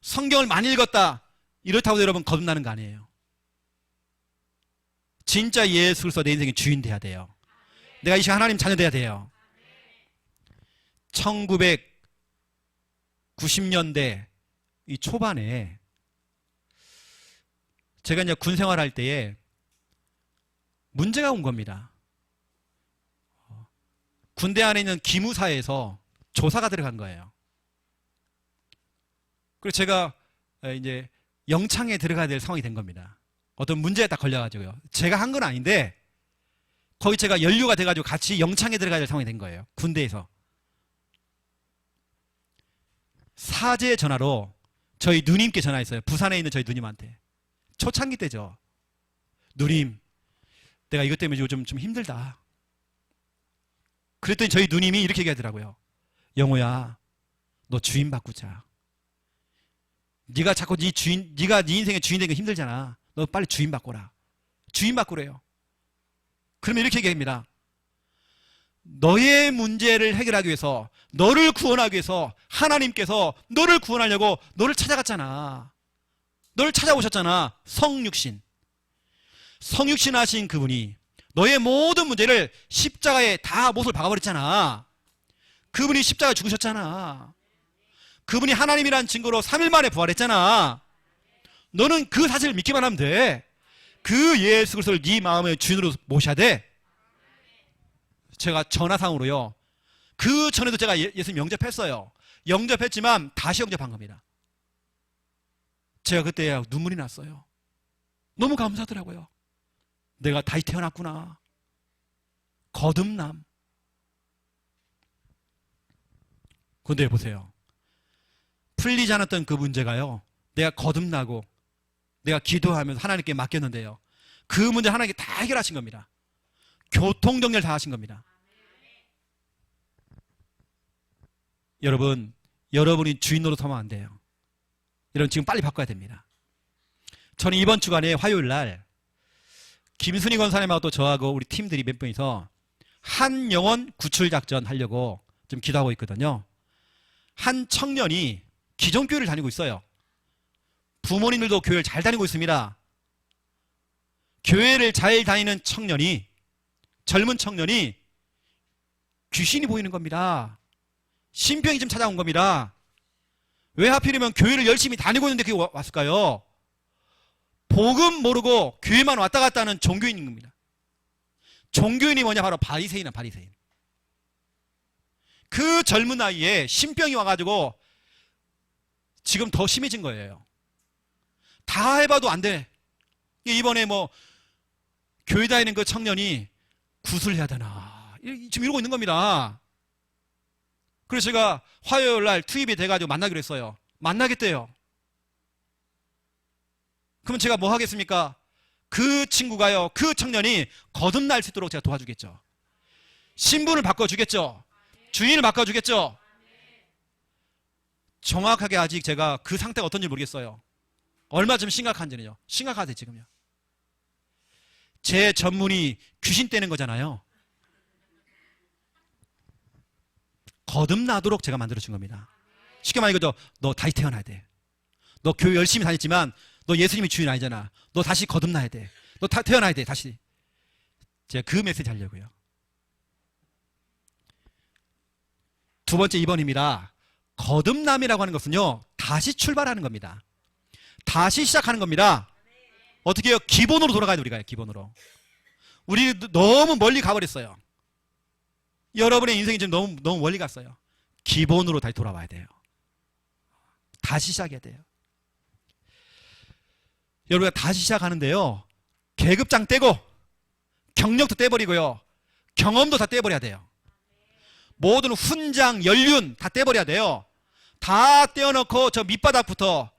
성경을 많이 읽었다, 이렇다고 여러분 거듭나는 거 아니에요. 진짜 예수 그리스도 내 인생의 주인 돼야 돼요. 내가 이 시간 하나님 자녀 돼야 돼요. 1990년대 이 초반에 제가 이제 군 생활할 때에 문제가 온 겁니다. 군대 안에 있는 기무사에서 조사가 들어간 거예요. 그래서 제가 이제 영창에 들어가야 될 상황이 된 겁니다. 어떤 문제에 딱 걸려가지고요. 제가 한 건 아닌데 거기 제가 연루가 돼가지고 같이 영창에 들어가야 될 상황이 된 거예요. 군대에서. 사제 전화로 저희 누님께 전화했어요. 부산에 있는 저희 누님한테. 초창기 때죠. 누님, 내가 이것 때문에 요즘 좀 힘들다. 그랬더니 저희 누님이 이렇게 얘기하더라고요. 영호야, 너 주인 바꾸자. 네가 자꾸 네가 네 인생의 주인 되는 거 힘들잖아. 너 빨리 주인 바꿔라. 주인 바꾸래요. 그러면 이렇게 얘기합니다. 너의 문제를 해결하기 위해서, 너를 구원하기 위해서 하나님께서 너를 구원하려고 너를 찾아갔잖아. 너를 찾아오셨잖아. 성육신. 성육신 하신 그분이 너의 모든 문제를 십자가에 다 못을 박아버렸잖아. 그분이 십자가에 죽으셨잖아. 그분이 하나님이라는 증거로 3일 만에 부활했잖아. 너는 그 사실을 믿기만 하면 돼. 그 예수 그리스도를 네 마음의 주인으로 모셔야 돼. 제가 전화상으로요. 그 전에도 제가 예수님 영접했어요. 영접했지만 다시 영접한 겁니다. 제가 그때 눈물이 났어요. 너무 감사하더라고요. 내가 다시 태어났구나. 거듭남. 근데 보세요. 풀리지 않았던 그 문제가요. 내가 거듭나고 내가 기도하면서 하나님께 맡겼는데요. 그 문제 하나님께 다 해결하신 겁니다. 교통정리를 다 하신 겁니다. 여러분, 여러분이 주인으로 서면 안 돼요. 여러분 지금 빨리 바꿔야 됩니다. 저는 이번 주간에 화요일 날 김순희 권사님하고 또 저하고 우리 팀들이 몇 분이서 한 영혼 구출 작전 하려고 좀 기도하고 있거든요. 한 청년이 기존교회를 다니고 있어요. 부모님들도 교회를 잘 다니고 있습니다. 교회를 잘 다니는 청년이, 젊은 청년이 귀신이 보이는 겁니다. 신병이 좀 찾아온 겁니다. 왜 하필이면 교회를 열심히 다니고 있는데 그게 왔을까요? 복음 모르고 교회만 왔다 갔다 하는 종교인인 겁니다. 종교인이 뭐냐? 바로 바리새인이야, 바리새인. 그 젊은 나이에 신병이 와가지고 지금 더 심해진 거예요. 다 해봐도 안 돼. 이번에 뭐 교회 다니는 그 청년이 구슬해야 되나 지금 이러고 있는 겁니다. 그래서 제가 화요일 날 투입이 돼가지고 만나기로 했어요. 만나겠대요. 그러면 제가 뭐 하겠습니까? 그 친구가요, 그 청년이 거듭날 수 있도록 제가 도와주겠죠. 신분을 바꿔주겠죠. 주인을 바꿔주겠죠. 정확하게 아직 제가 그 상태가 어떤지 모르겠어요. 얼마쯤 심각한지는요. 심각하대 지금요. 제 전문이 귀신 떼는 거잖아요. 거듭나도록 제가 만들어준 겁니다. 쉽게 말해 이거죠. 너 다시 태어나야 돼. 너 교회 열심히 다녔지만 너 예수님이 주인 아니잖아. 너 다시 거듭나야 돼. 너 태어나야 돼. 다시. 제가 그 메시지 하려고요. 두 번째 2번입니다. 거듭남이라고 하는 것은요, 다시 출발하는 겁니다. 다시 시작하는 겁니다. 어떻게 해요? 기본으로 돌아가야 돼, 우리가. 기본으로. 우리 너무 멀리 가버렸어요. 여러분의 인생이 지금 너무 멀리 갔어요. 기본으로 다시 돌아와야 돼요. 다시 시작해야 돼요. 여러분가 다시 시작하는데요, 계급장 떼고 경력도 떼버리고요, 경험도 다 떼버려야 돼요. 모든 훈장, 연륜 다 떼버려야 돼요. 다 떼어놓고 저 밑바닥부터,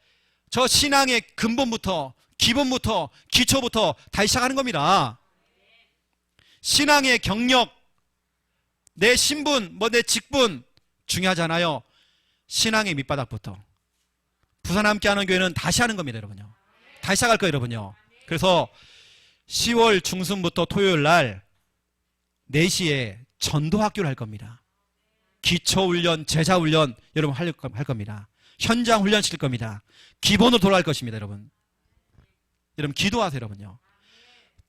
저 신앙의 근본부터, 기본부터, 기초부터 다시 시작하는 겁니다. 신앙의 경력, 내 신분, 내 직분 중요하잖아요. 신앙의 밑바닥부터. 부산 함께하는 교회는 다시 하는 겁니다, 여러분요. 다시 시작할 거예요, 여러분요. 그래서 10월 중순부터 토요일 날 4시에 전도학교를 할 겁니다. 기초훈련, 제자훈련 여러분 할 겁니다. 현장 훈련 시킬 겁니다. 기본으로 돌아갈 것입니다, 여러분. 여러분 기도하세요, 여러분요.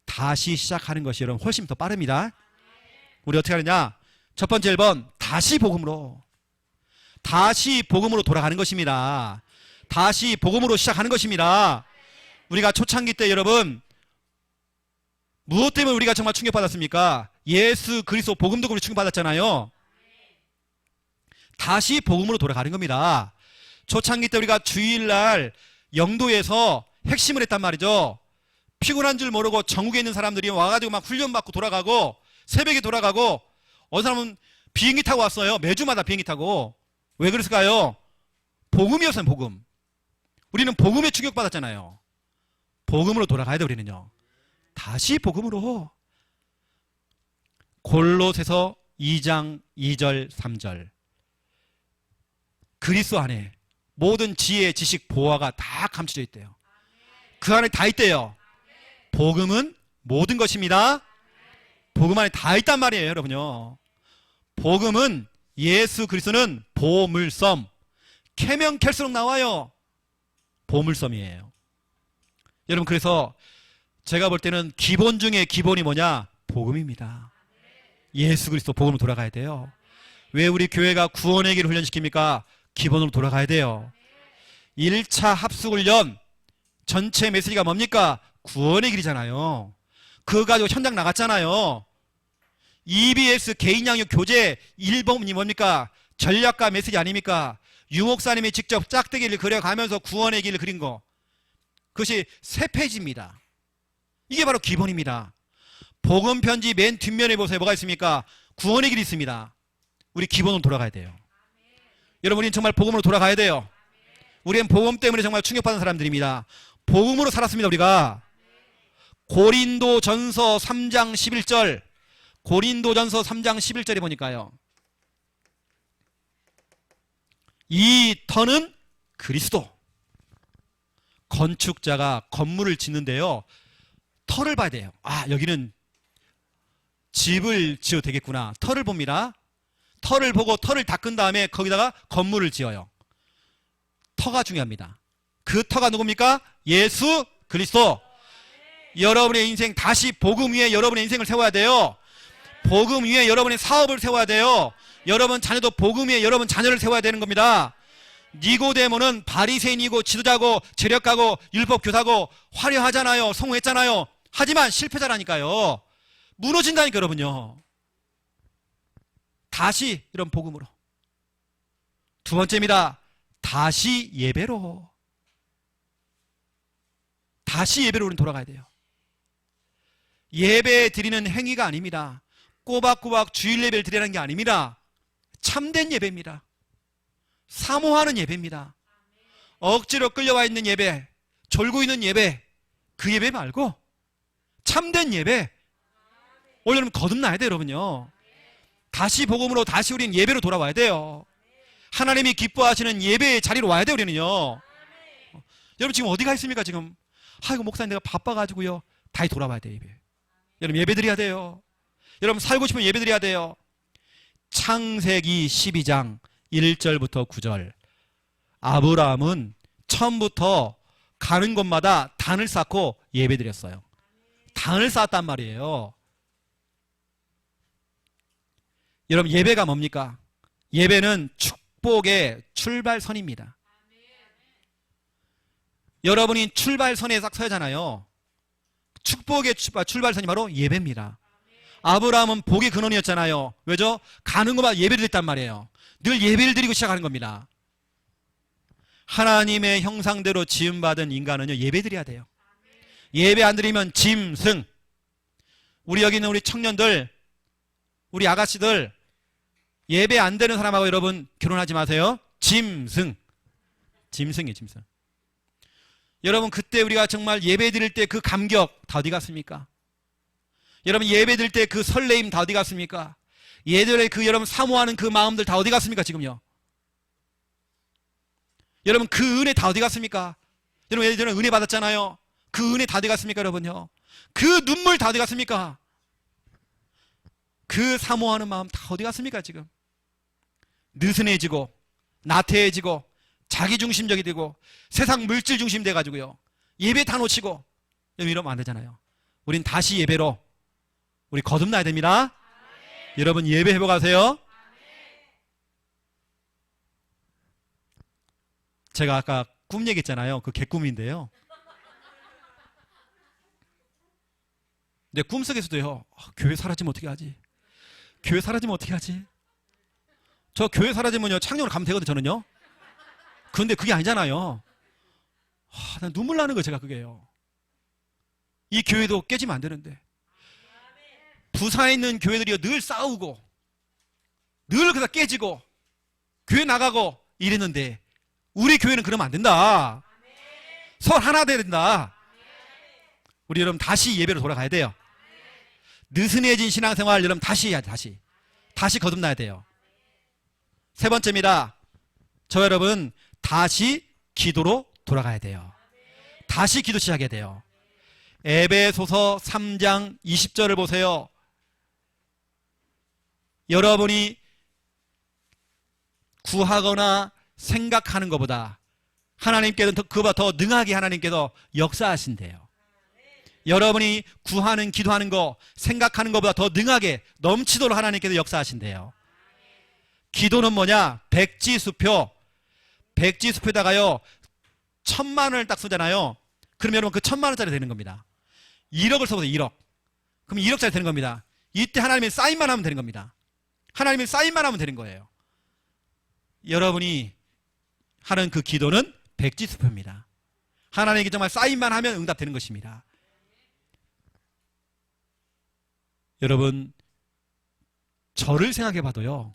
다시 시작하는 것이 여러분 훨씬 더 빠릅니다. 우리 어떻게 하느냐? 첫 번째 1번, 다시 복음으로 돌아가는 것입니다. 다시 복음으로 시작하는 것입니다. 우리가 초창기 때 여러분 무엇 때문에 우리가 정말 충격받았습니까? 예수 그리스도 복음 듣고 우리 충격받았잖아요. 다시 복음으로 돌아가는 겁니다. 초창기 때 우리가 주일날 영도에서 핵심을 했단 말이죠. 피곤한 줄 모르고 전국에 있는 사람들이 와가지고 막 훈련받고 돌아가고 새벽에 돌아가고 어느 사람은 비행기 타고 왔어요. 매주마다 비행기 타고. 왜 그랬을까요? 복음이었어요. 복음. 우리는 복음에 충격받았잖아요. 복음으로 돌아가야 돼. 우리는요. 다시 복음으로. 골로새서 2장 2절 3절. 그리스도 안에 모든 지혜, 지식, 보화가 다 감춰져 있대요. 그 안에 다 있대요. 복음은 모든 것입니다. 복음 안에 다 있단 말이에요, 여러분요. 복음은 예수 그리스도는 보물섬. 캐면 캘수록 나와요. 보물섬이에요. 여러분, 그래서 제가 볼 때는 기본 중에 기본이 뭐냐? 복음입니다. 예수 그리스도 복음으로 돌아가야 돼요. 왜 우리 교회가 구원의 길을 훈련시킵니까? 기본으로 돌아가야 돼요. 1차 합숙훈련 전체 메시지가 뭡니까? 구원의 길이잖아요. 그거 가지고 현장 나갔잖아요. EBS 개인 양육 교재 1번이 뭡니까? 전략과 메시지 아닙니까? 유목사님이 직접 짝대기를 그려가면서 구원의 길을 그린 거. 그것이 3페이지입니다. 이게 바로 기본입니다. 복음 편지 맨 뒷면에 보세요. 뭐가 있습니까? 구원의 길이 있습니다. 우리 기본으로 돌아가야 돼요. 여러분, 우리는 정말 복음으로 돌아가야 돼요. 우리는 복음 때문에 정말 충격받은 사람들입니다. 복음으로 살았습니다. 우리가 고린도전서 3장 11절, 고린도전서 3장 11절에 보니까요, 이 터는 그리스도. 건축자가 건물을 짓는데요, 터를 봐야 돼요. 아, 여기는 집을 지어도 되겠구나. 터를 봅니다. 터를 보고 터를 닦은 다음에 거기다가 건물을 지어요. 터가 중요합니다. 그 터가 누굽니까? 예수 그리스도. 여러분의 인생 다시 복음 위에 여러분의 인생을 세워야 돼요. 복음 위에 여러분의 사업을 세워야 돼요. 여러분 자녀도 복음 위에 여러분 자녀를 세워야 되는 겁니다. 니고데모는 바리새인이고 지도자고 재력가고 율법 교사고 화려하잖아요. 성공했잖아요. 하지만 실패자라니까요. 무너진다니까 여러분요. 다시 이런 복음으로. 두 번째입니다. 다시 예배로. 다시 예배로 우리는 돌아가야 돼요. 예배 드리는 행위가 아닙니다. 꼬박꼬박 주일 예배를 드리는 게 아닙니다. 참된 예배입니다. 사모하는 예배입니다. 억지로 끌려와 있는 예배, 졸고 있는 예배, 그 예배 말고 참된 예배. 오늘은 거듭나야 돼요, 여러분요. 다시 복음으로 다시 우리는 예배로 돌아와야 돼요. 하나님이 기뻐하시는 예배의 자리로 와야 돼요, 우리는요. 여러분 지금 어디가 있습니까, 지금? 아이고, 목사님 내가 바빠가지고요. 다시 돌아와야 돼요, 예배. 여러분 예배 드려야 돼요. 여러분 살고 싶으면 예배 드려야 돼요. 창세기 12장 1절부터 9절. 아브라함은 처음부터 가는 곳마다 단을 쌓고 예배 드렸어요. 단을 쌓았단 말이에요. 여러분 예배가 뭡니까? 예배는 축복의 출발선입니다. 여러분이 출발선에 딱 서야잖아요. 축복의 출발선이 바로 예배입니다. 아브라함은 복의 근원이었잖아요. 왜죠? 가는 곳마다 예배를 드렸단 말이에요. 늘 예배를 드리고 시작하는 겁니다. 하나님의 형상대로 지음받은 인간은요, 예배 드려야 돼요. 예배 안 드리면 짐승. 우리 여기 있는 우리 청년들, 우리 아가씨들, 예배 안 되는 사람하고 여러분 결혼하지 마세요. 짐승. 짐승이에요, 짐승. 여러분 그때 우리가 정말 예배 드릴 때 그 감격 다 어디 갔습니까? 여러분 예배 드릴 때 그 설레임 다 어디 갔습니까? 예전에 그 여러분 사모하는 그 마음들 다 어디 갔습니까, 지금요? 여러분 그 은혜 다 어디 갔습니까? 여러분 예전에 은혜 받았잖아요. 그 은혜 다 어디 갔습니까, 여러분요? 그 눈물 다 어디 갔습니까? 그 사모하는 마음 다 어디 갔습니까, 지금? 느슨해지고 나태해지고 자기중심적이 되고 세상 물질 중심 돼가지고요, 예배 다 놓치고 이러면 안 되잖아요. 우린 다시 예배로 우리 거듭나야 됩니다. 여러분 예배 회복하세요. 제가 아까 꿈 얘기했잖아요. 그 개꿈인데요. 내 꿈속에서도요, 교회 사라지면 어떻게 하지? 교회 사라지면 어떻게 하지? 저 교회 사라지면요, 창녕으로 가면 되거든요, 저는요. 그런데 그게 아니잖아요. 난 눈물 나는 거예요, 제가 그게요. 이 교회도 깨지면 안 되는데. 부산에 있는 교회들이 늘 싸우고 늘 그다 깨지고 교회 나가고 이랬는데 우리 교회는 그러면 안 된다. 서로 하나 돼야 된다. 우리 여러분 다시 예배로 돌아가야 돼요. 느슨해진 신앙생활 여러분 다시 해야 돼. 다시 거듭나야 돼요. 세 번째입니다. 저 여러분 다시 기도로 돌아가야 돼요. 다시 기도 시작해야 돼요. 에베소서 3장 20절을 보세요. 여러분이 구하거나 생각하는 것보다 하나님께서 그보다 더 능하게 하나님께서 역사하신대요. 여러분이 구하는 기도하는 거 생각하는 것보다 더 능하게 넘치도록 하나님께서 역사하신대요. 기도는 뭐냐? 백지수표. 백지수표에다가요 1,000,000원을 딱 쓰잖아요. 그럼 여러분 그 1,000,000원짜리 되는 겁니다. 1억을 써보세요. 1억. 그럼 1억짜리 되는 겁니다. 이때 하나님이 사인만 하면 되는 겁니다. 하나님이 사인만 하면 되는 거예요. 여러분이 하는 그 기도는 백지수표입니다. 하나님에게 정말 사인만 하면 응답되는 것입니다. 여러분 저를 생각해 봐도요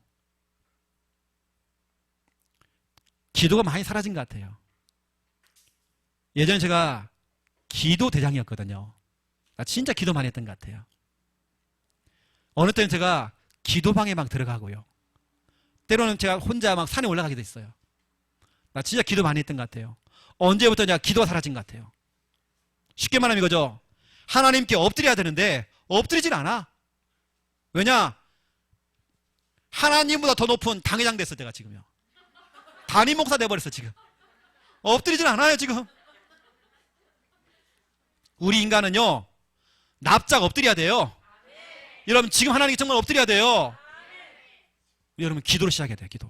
기도가 많이 사라진 것 같아요. 예전에 제가 기도 대장이었거든요. 진짜 기도 많이 했던 것 같아요. 어느 때는 제가 기도방에 막 들어가고요. 때로는 제가 혼자 막 산에 올라가기도 했어요. 나 진짜 기도 많이 했던 것 같아요. 언제부터 제가 기도가 사라진 것 같아요. 쉽게 말하면 이거죠. 하나님께 엎드려야 되는데 엎드리질 않아. 왜냐? 하나님보다 더 높은 당회장 됐어 제가 지금요. 담임 목사 돼버렸어 지금. 엎드리질 않아요 지금. 우리 인간은요 납작 엎드려야 돼요. 여러분 지금 하나님께 정말 엎드려야 돼요. 여러분 기도로 시작해야 돼요. 기도.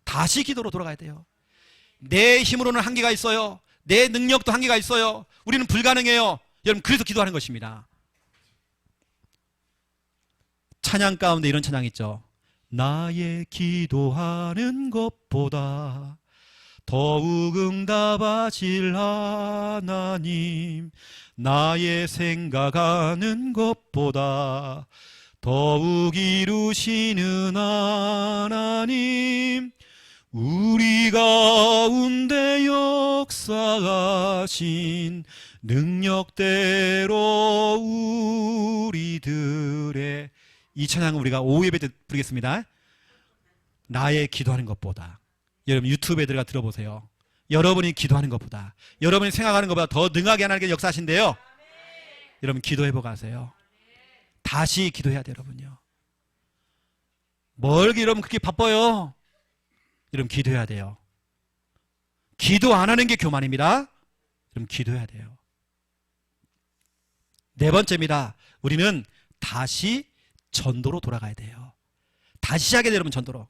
다시 기도로 돌아가야 돼요. 내 힘으로는 한계가 있어요. 내 능력도 한계가 있어요. 우리는 불가능해요. 여러분 그래서 기도하는 것입니다. 찬양 가운데 이런 찬양 있죠. 나의 기도하는 것보다 더욱 응답하실 하나님, 나의 생각하는 것보다 더욱 이루시는 하나님, 우리 가운데 역사하신 능력대로 우리들의 이 찬양은 우리가 오후 예배 때 부르겠습니다. 나의 기도하는 것보다. 여러분 유튜브에 들어가 들어보세요. 여러분이 기도하는 것보다, 여러분이 생각하는 것보다 더 능하게 하나님께 역사하신대요. 여러분 기도해보고 가세요. 다시 기도해야 돼요. 여러분요. 뭘 여러분 그렇게 바빠요. 여러분 기도해야 돼요. 기도 안 하는 게 교만입니다. 여러분 기도해야 돼요. 네 번째입니다. 우리는 다시 전도로 돌아가야 돼요. 다시 시작해야 돼요. 여러분 전도로.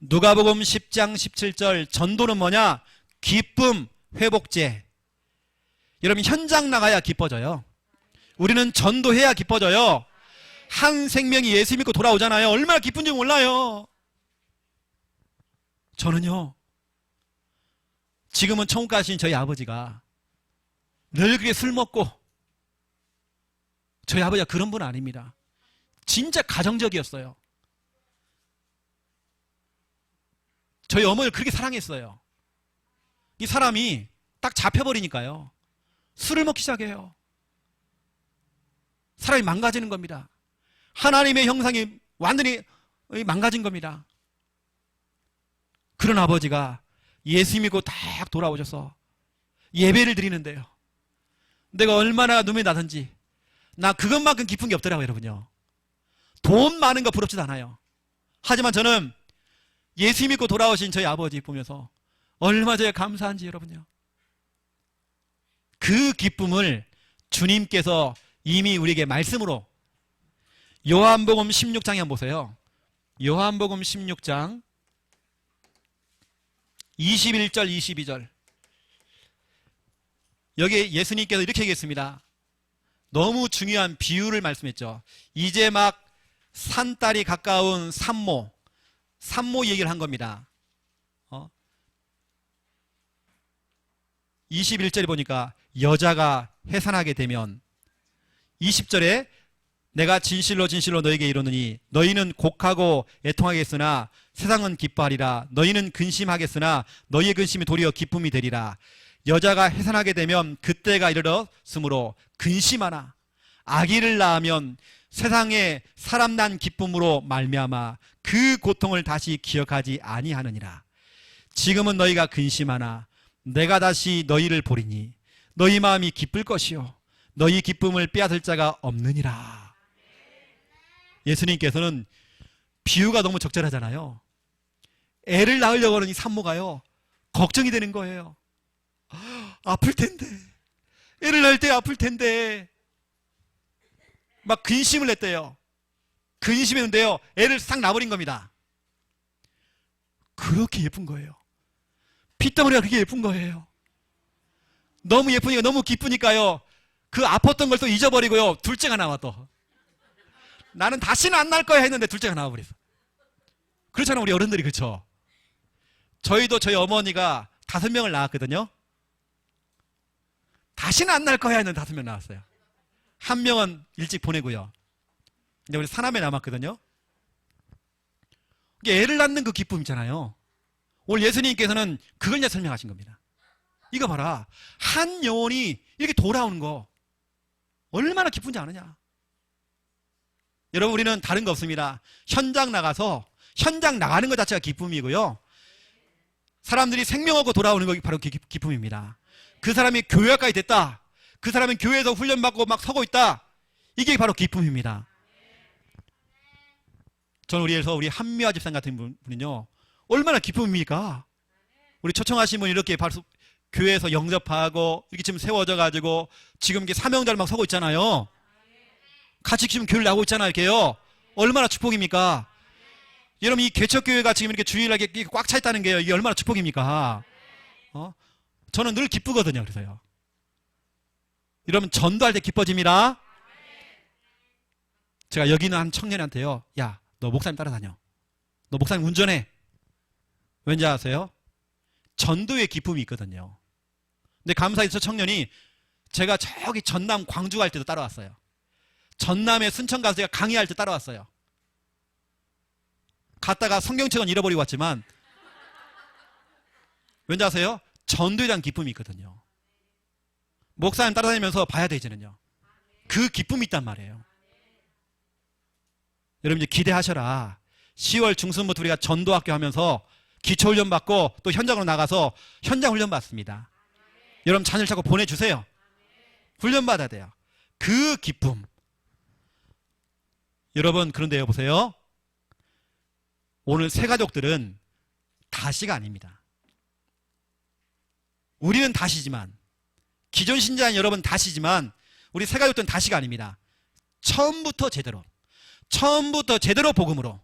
누가복음 10장 17절 전도는 뭐냐? 기쁨 회복제. 여러분 현장 나가야 기뻐져요. 우리는 전도해야 기뻐져요. 한 생명이 예수 믿고 돌아오잖아요. 얼마나 기쁜지 몰라요. 저는요 지금은 천국 가신 저희 아버지가 늘 그렇게 술 먹고, 저희 아버지가 그런 분은 아닙니다. 진짜 가정적이었어요. 저희 어머니를 그렇게 사랑했어요. 이 사람이 딱 잡혀버리니까요 술을 먹기 시작해요. 사람이 망가지는 겁니다. 하나님의 형상이 완전히 망가진 겁니다. 그런 아버지가 예수 믿고 딱 돌아오셔서 예배를 드리는데요, 내가 얼마나 눈이 나든지 나 그것만큼 기쁜 게 없더라고요. 여러분요, 돈 많은 거 부럽지도 않아요. 하지만 저는 예수 믿고 돌아오신 저희 아버지 보면서 얼마나 제가 감사한지 여러분요, 그 기쁨을 주님께서 이미 우리에게 말씀으로, 요한복음 16장에 한번 보세요. 요한복음 16장 21절 22절. 여기 예수님께서 이렇게 얘기했습니다. 너무 중요한 비유를 말씀했죠. 이제 막 산딸이 가까운 산모 얘기를 한 겁니다. 21절에 보니까 여자가 해산하게 되면 20절에 내가 진실로 진실로 너에게 이르노니 너희는 곡하고 애통하겠으나 세상은 기뻐하리라. 너희는 근심하겠으나 너희의 근심이 도리어 기쁨이 되리라. 여자가 해산하게 되면 그때가 이르렀으므로 근심하나 아기를 낳으면 세상에 사람 난 기쁨으로 말미암아 그 고통을 다시 기억하지 아니하느니라. 지금은 너희가 근심하나 내가 다시 너희를 보리니 너희 마음이 기쁠 것이요 너희 기쁨을 빼앗을 자가 없느니라. 예수님께서는 비유가 너무 적절하잖아요. 애를 낳으려고 하는 이 산모가요, 걱정이 되는 거예요. 아플 텐데, 애를 낳을 때 아플 텐데 막 근심을 했대요. 근심했는데요, 애를 싹 낳아버린 겁니다. 그렇게 예쁜 거예요. 피덩어리가 그렇게 예쁜 거예요. 너무 예쁘니까, 너무 기쁘니까요, 그 아팠던 걸 또 잊어버리고요, 둘째가 나와. 또 나는 다시는 안 낳을 거야 했는데 둘째가 나와버렸어. 그렇잖아요, 우리 어른들이. 그렇죠? 저희도 저희 어머니가 5명을 낳았거든요. 다시는 안 낳을 거야 했는데 5명 낳았어요. 한 명은 일찍 보내고요. 근데 우리 사남매 남았거든요. 애를 낳는 그 기쁨 있잖아요. 오늘 예수님께서는 그걸 이제 설명하신 겁니다. 이거 봐라, 한 영혼이 이렇게 돌아오는 거 얼마나 기쁜지 아느냐. 여러분, 우리는 다른 거 없습니다. 현장 나가서 현장 나가는 것 자체가 기쁨이고요, 사람들이 생명 얻고 돌아오는 거 바로 기쁨입니다. 그 사람이 교회까지 됐다, 그 사람은 교회에서 훈련받고 막 서고 있다, 이게 바로 기쁨입니다. 저는 우리 한미화 집사님 같은 분은요, 얼마나 기쁨입니까? 우리 초청하신 분 이렇게 바로 교회에서 영접하고 이렇게 지금 세워져 가지고 지금 이렇게 사명자를 막 서고 있잖아요. 같이 지금 교회를 나오고 있잖아요. 이렇게요. 얼마나 축복입니까? 여러분, 이 개척교회가 지금 이렇게 주일날 이렇게 꽉 차 있다는 게요, 이게 얼마나 축복입니까? 저는 늘 기쁘거든요. 그래서요. 여러분, 전도할 때 기뻐집니다. 제가 여기 있는 한 청년한테요, 야, 너 목사님 따라다녀. 너 목사님 운전해. 왠지 아세요? 전도의 기쁨이 있거든요. 근데 감사히 저 청년이 제가 저기 전남 광주 갈 때도 따라왔어요. 전남에 순천 가서 제가 강의할 때 따라왔어요. 갔다가 성경책은 잃어버리고 왔지만 왠지 아세요? 전도에 대한 기쁨이 있거든요. 목사님 따라다니면서 봐야 되잖아요. 그 기쁨이 있단 말이에요. 여러분, 이제 기대하셔라. 10월 중순부터 우리가 전도학교 하면서 기초훈련 받고 또 현장으로 나가서 현장훈련 받습니다. 여러분, 자녀를 자꾸 보내주세요. 훈련 받아야 돼요. 그 기쁨. 여러분, 그런데 여보세요, 오늘 새가족들은 다시가 아닙니다. 우리는 다시지만, 기존 신자인 여러분 다시지만, 우리 새가족들은 다시가 아닙니다. 처음부터 제대로 복음으로,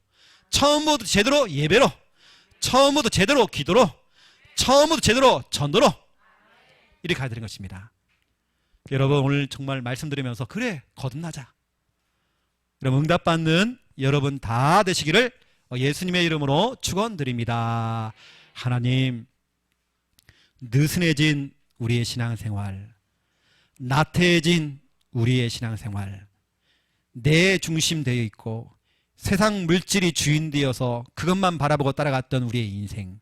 처음부터 제대로 예배로, 처음부터 제대로 기도로, 처음부터 제대로 전도로 이렇게 가야 되는 것입니다. 여러분, 오늘 정말 말씀드리면서 그래, 거듭나자. 여러분, 응답받는 여러분 다 되시기를 예수님의 이름으로 축원드립니다. 하나님, 느슨해진 우리의 신앙생활, 나태해진 우리의 신앙생활, 내 중심되어 있고 세상 물질이 주인되어서 그것만 바라보고 따라갔던 우리의 인생,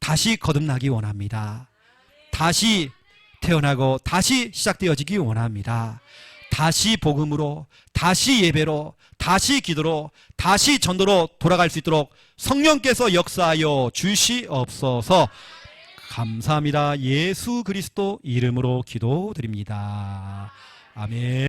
다시 거듭나기 원합니다. 다시 태어나고 다시 시작되어지기 원합니다. 다시 복음으로, 다시 예배로, 다시 기도로, 다시 전도로 돌아갈 수 있도록 성령께서 역사하여 주시옵소서. 감사합니다. 예수 그리스도 이름으로 기도드립니다. 아멘.